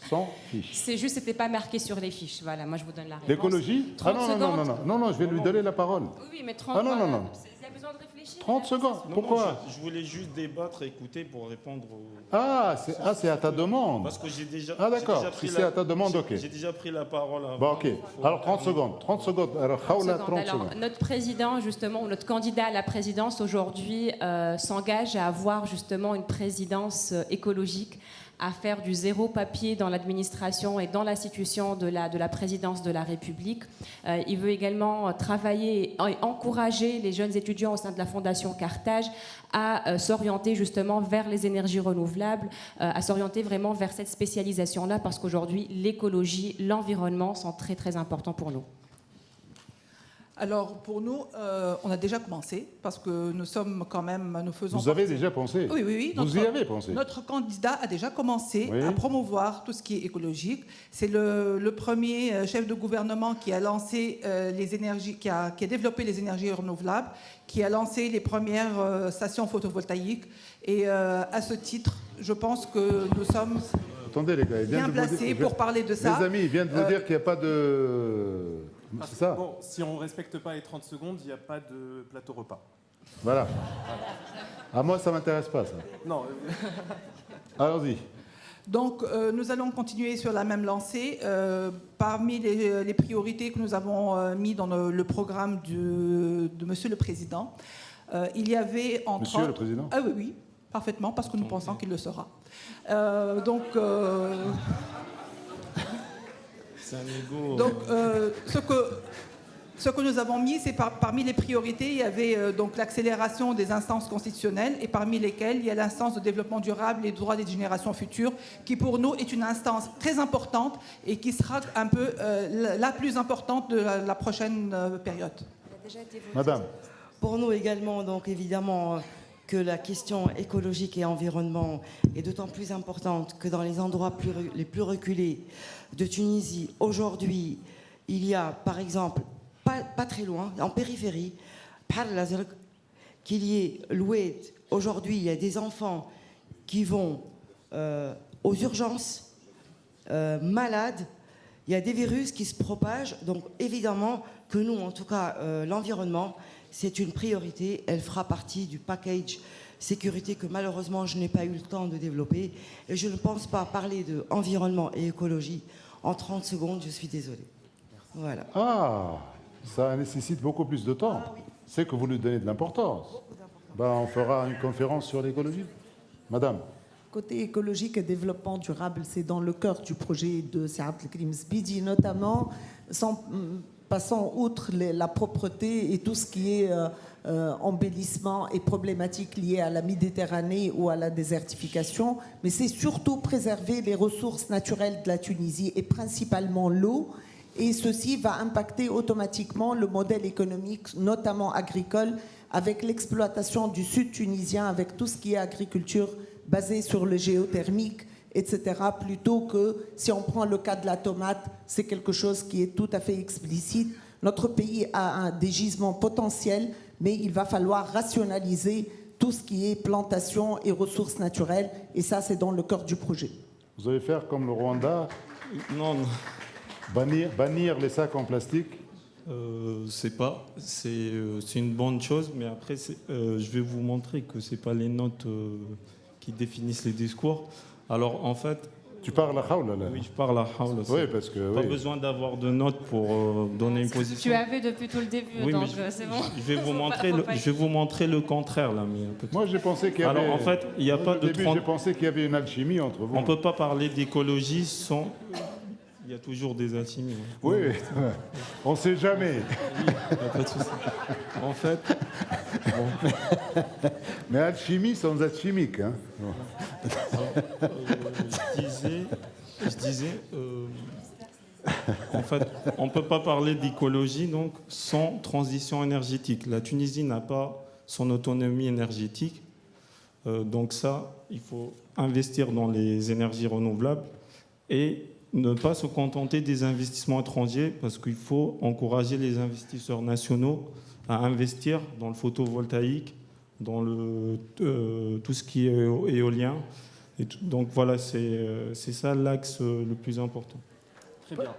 Speaker 2: Sans fiche.
Speaker 4: C'est juste, c'était pas marqué sur les fiches. Voilà, moi je vous donne la réponse.
Speaker 2: L'écologie? Ah
Speaker 4: 30
Speaker 2: non, non, non, non,
Speaker 4: secondes.
Speaker 2: non, non, je vais lui donner la parole.
Speaker 4: Oui, mais 30
Speaker 2: Ah non, non, non.
Speaker 4: Il y a besoin de réfléchir.
Speaker 2: 30 secondes.
Speaker 3: Non,
Speaker 2: Pourquoi?
Speaker 3: non, je voulais juste débattre, écouter pour répondre aux...
Speaker 2: Ah, c'est à ta demande.
Speaker 3: Parce que j'ai déjà...
Speaker 2: Ah, d'accord.
Speaker 3: j'ai déjà pris
Speaker 2: Si c'est à ta demande, ok.
Speaker 3: J'ai déjà pris la parole avant.
Speaker 2: Bon, ok.
Speaker 3: Faut
Speaker 2: Alors 30
Speaker 3: terminer.
Speaker 2: secondes. 30 secondes. Alors, Khaoula, 30
Speaker 4: Alors,
Speaker 2: secondes.
Speaker 4: notre président, justement, ou notre candidat à la présidence aujourd'hui s'engage à avoir justement une présidence écologique, à faire du zéro papier dans l'administration et dans l'institution de la présidence de la République. Il veut également travailler et encourager les jeunes étudiants au sein de la Fondation Carthage à s'orienter justement vers les énergies renouvelables, à s'orienter vraiment vers cette spécialisation-là, parce qu'aujourd'hui, l'écologie, l'environnement sont très très importants pour nous.
Speaker 5: Alors, pour nous, on a déjà commencé, parce que nous sommes quand même, nous faisons...
Speaker 2: Vous avez déjà pensé?
Speaker 5: Oui, oui, oui.
Speaker 2: Vous y avez pensé?
Speaker 5: Notre candidat a déjà commencé
Speaker 2: Oui.
Speaker 5: à promouvoir tout ce qui est écologique. C'est le premier chef de gouvernement qui a lancé les énergies, qui a développé les énergies renouvelables, qui a lancé les premières stations photovoltaïques. Et à ce titre, je pense que nous sommes
Speaker 2: Attendez, les gars, il vient
Speaker 5: bien
Speaker 2: de vous
Speaker 5: placés
Speaker 2: dire...
Speaker 5: pour parler de ça.
Speaker 2: Les amis, il vient de vous dire qu'il n'y a pas de... C'est ça?
Speaker 1: Bon, si on ne respecte pas les 30 secondes, il n'y a pas de plateau repas.
Speaker 2: Voilà. À moi, ça ne m'intéresse pas, ça.
Speaker 1: Non,
Speaker 2: Allons-y.
Speaker 5: Donc, nous allons continuer sur la même lancée. Parmi les priorités que nous avons mis dans le programme de Monsieur le Président, il y avait entre
Speaker 2: Monsieur le
Speaker 5: autres-
Speaker 2: Président?
Speaker 5: Ah oui, oui, parfaitement, parce que nous pensons qu'il le sera.
Speaker 3: C'est un ego.
Speaker 5: Donc, ce que nous avons mis, c'est parmi les priorités, il y avait donc l'accélération des instances constitutionnelles, et parmi lesquelles il y a l'instance de développement durable et des droits des générations futures, qui pour nous est une instance très importante et qui sera un peu la plus importante de la prochaine période.
Speaker 2: Madame.
Speaker 6: Pour nous également, donc évidemment, que la question écologique et environnement est d'autant plus importante que dans les endroits les plus reculés de Tunisie, aujourd'hui, il y a, par exemple, pas très loin, en périphérie, qu'il y ait l'Oued. Aujourd'hui, il y a des enfants qui vont aux urgences, malades. Il y a des virus qui se propagent. Donc, évidemment, que nous, en tout cas, l'environnement, c'est une priorité. Elle fera partie du package sécurité que malheureusement je n'ai pas eu le temps de développer. Et je ne pense pas parler de environnement et écologie en 30 secondes, je suis désolée. Voilà.
Speaker 2: Ah, ça nécessite beaucoup plus de temps. C'est que vous lui donnez de l'importance. Ben, on fera une conférence sur l'écologie. Madame.
Speaker 7: Côté écologique et développement durable, c'est dans le cœur du projet de Saad El-Krim Zbidi, notamment, passant outre la propreté et tout ce qui est embellissement et problématiques liées à la Méditerranée ou à la désertification, mais c'est surtout préserver les ressources naturelles de la Tunisie et principalement l'eau. Et ceci va impacter automatiquement le modèle économique, notamment agricole, avec l'exploitation du sud tunisien, avec tout ce qui est agriculture basée sur le géothermique, etc. Plutôt que, si on prend le cas de la tomate, c'est quelque chose qui est tout à fait explicite. Notre pays a des gisements potentiels, mais il va falloir rationaliser tout ce qui est plantation et ressources naturelles. Et ça, c'est dans le cœur du projet.
Speaker 2: Vous allez faire comme le Rwanda,
Speaker 3: Non, non.
Speaker 2: bannir les sacs en plastique.
Speaker 3: C'est une bonne chose, mais après, je vais vous montrer que ce n'est pas les notes qui définissent les discours. Alors, en fait,
Speaker 2: Tu parles à Khawla, là?
Speaker 3: Oui, je parle à Khawla.
Speaker 2: Oui, parce que...
Speaker 3: Pas
Speaker 2: oui.
Speaker 3: besoin d'avoir de notes pour donner une position.
Speaker 4: Tu avais depuis tout le début,
Speaker 3: Oui,
Speaker 4: donc
Speaker 3: mais
Speaker 4: c'est bon.
Speaker 3: je vais vous montrer le contraire, là. Mais
Speaker 2: Moi, j'ai pensé qu'il y avait...
Speaker 3: Alors, en fait, il n'y a pas
Speaker 2: Au
Speaker 3: de...
Speaker 2: début, j'ai pensé qu'il y avait une alchimie entre vous.
Speaker 3: On ne peut pas parler d'écologie sans... Il y a toujours des alchimies. Hein.
Speaker 2: Oui, on ne sait jamais.
Speaker 3: Il n'y a pas de souci. En fait... Bon.
Speaker 2: Mais alchimie sans être chimique. Hein.
Speaker 3: Je disais en fait, on ne peut pas parler d'écologie donc, sans transition énergétique. La Tunisie n'a pas son autonomie énergétique. Donc ça, il faut investir dans les énergies renouvelables et ne pas se contenter des investissements étrangers parce qu'il faut encourager les investisseurs nationaux à investir dans le photovoltaïque, dans tout ce qui est éolien. Et donc voilà, c'est ça l'axe le plus important.
Speaker 1: Très bien.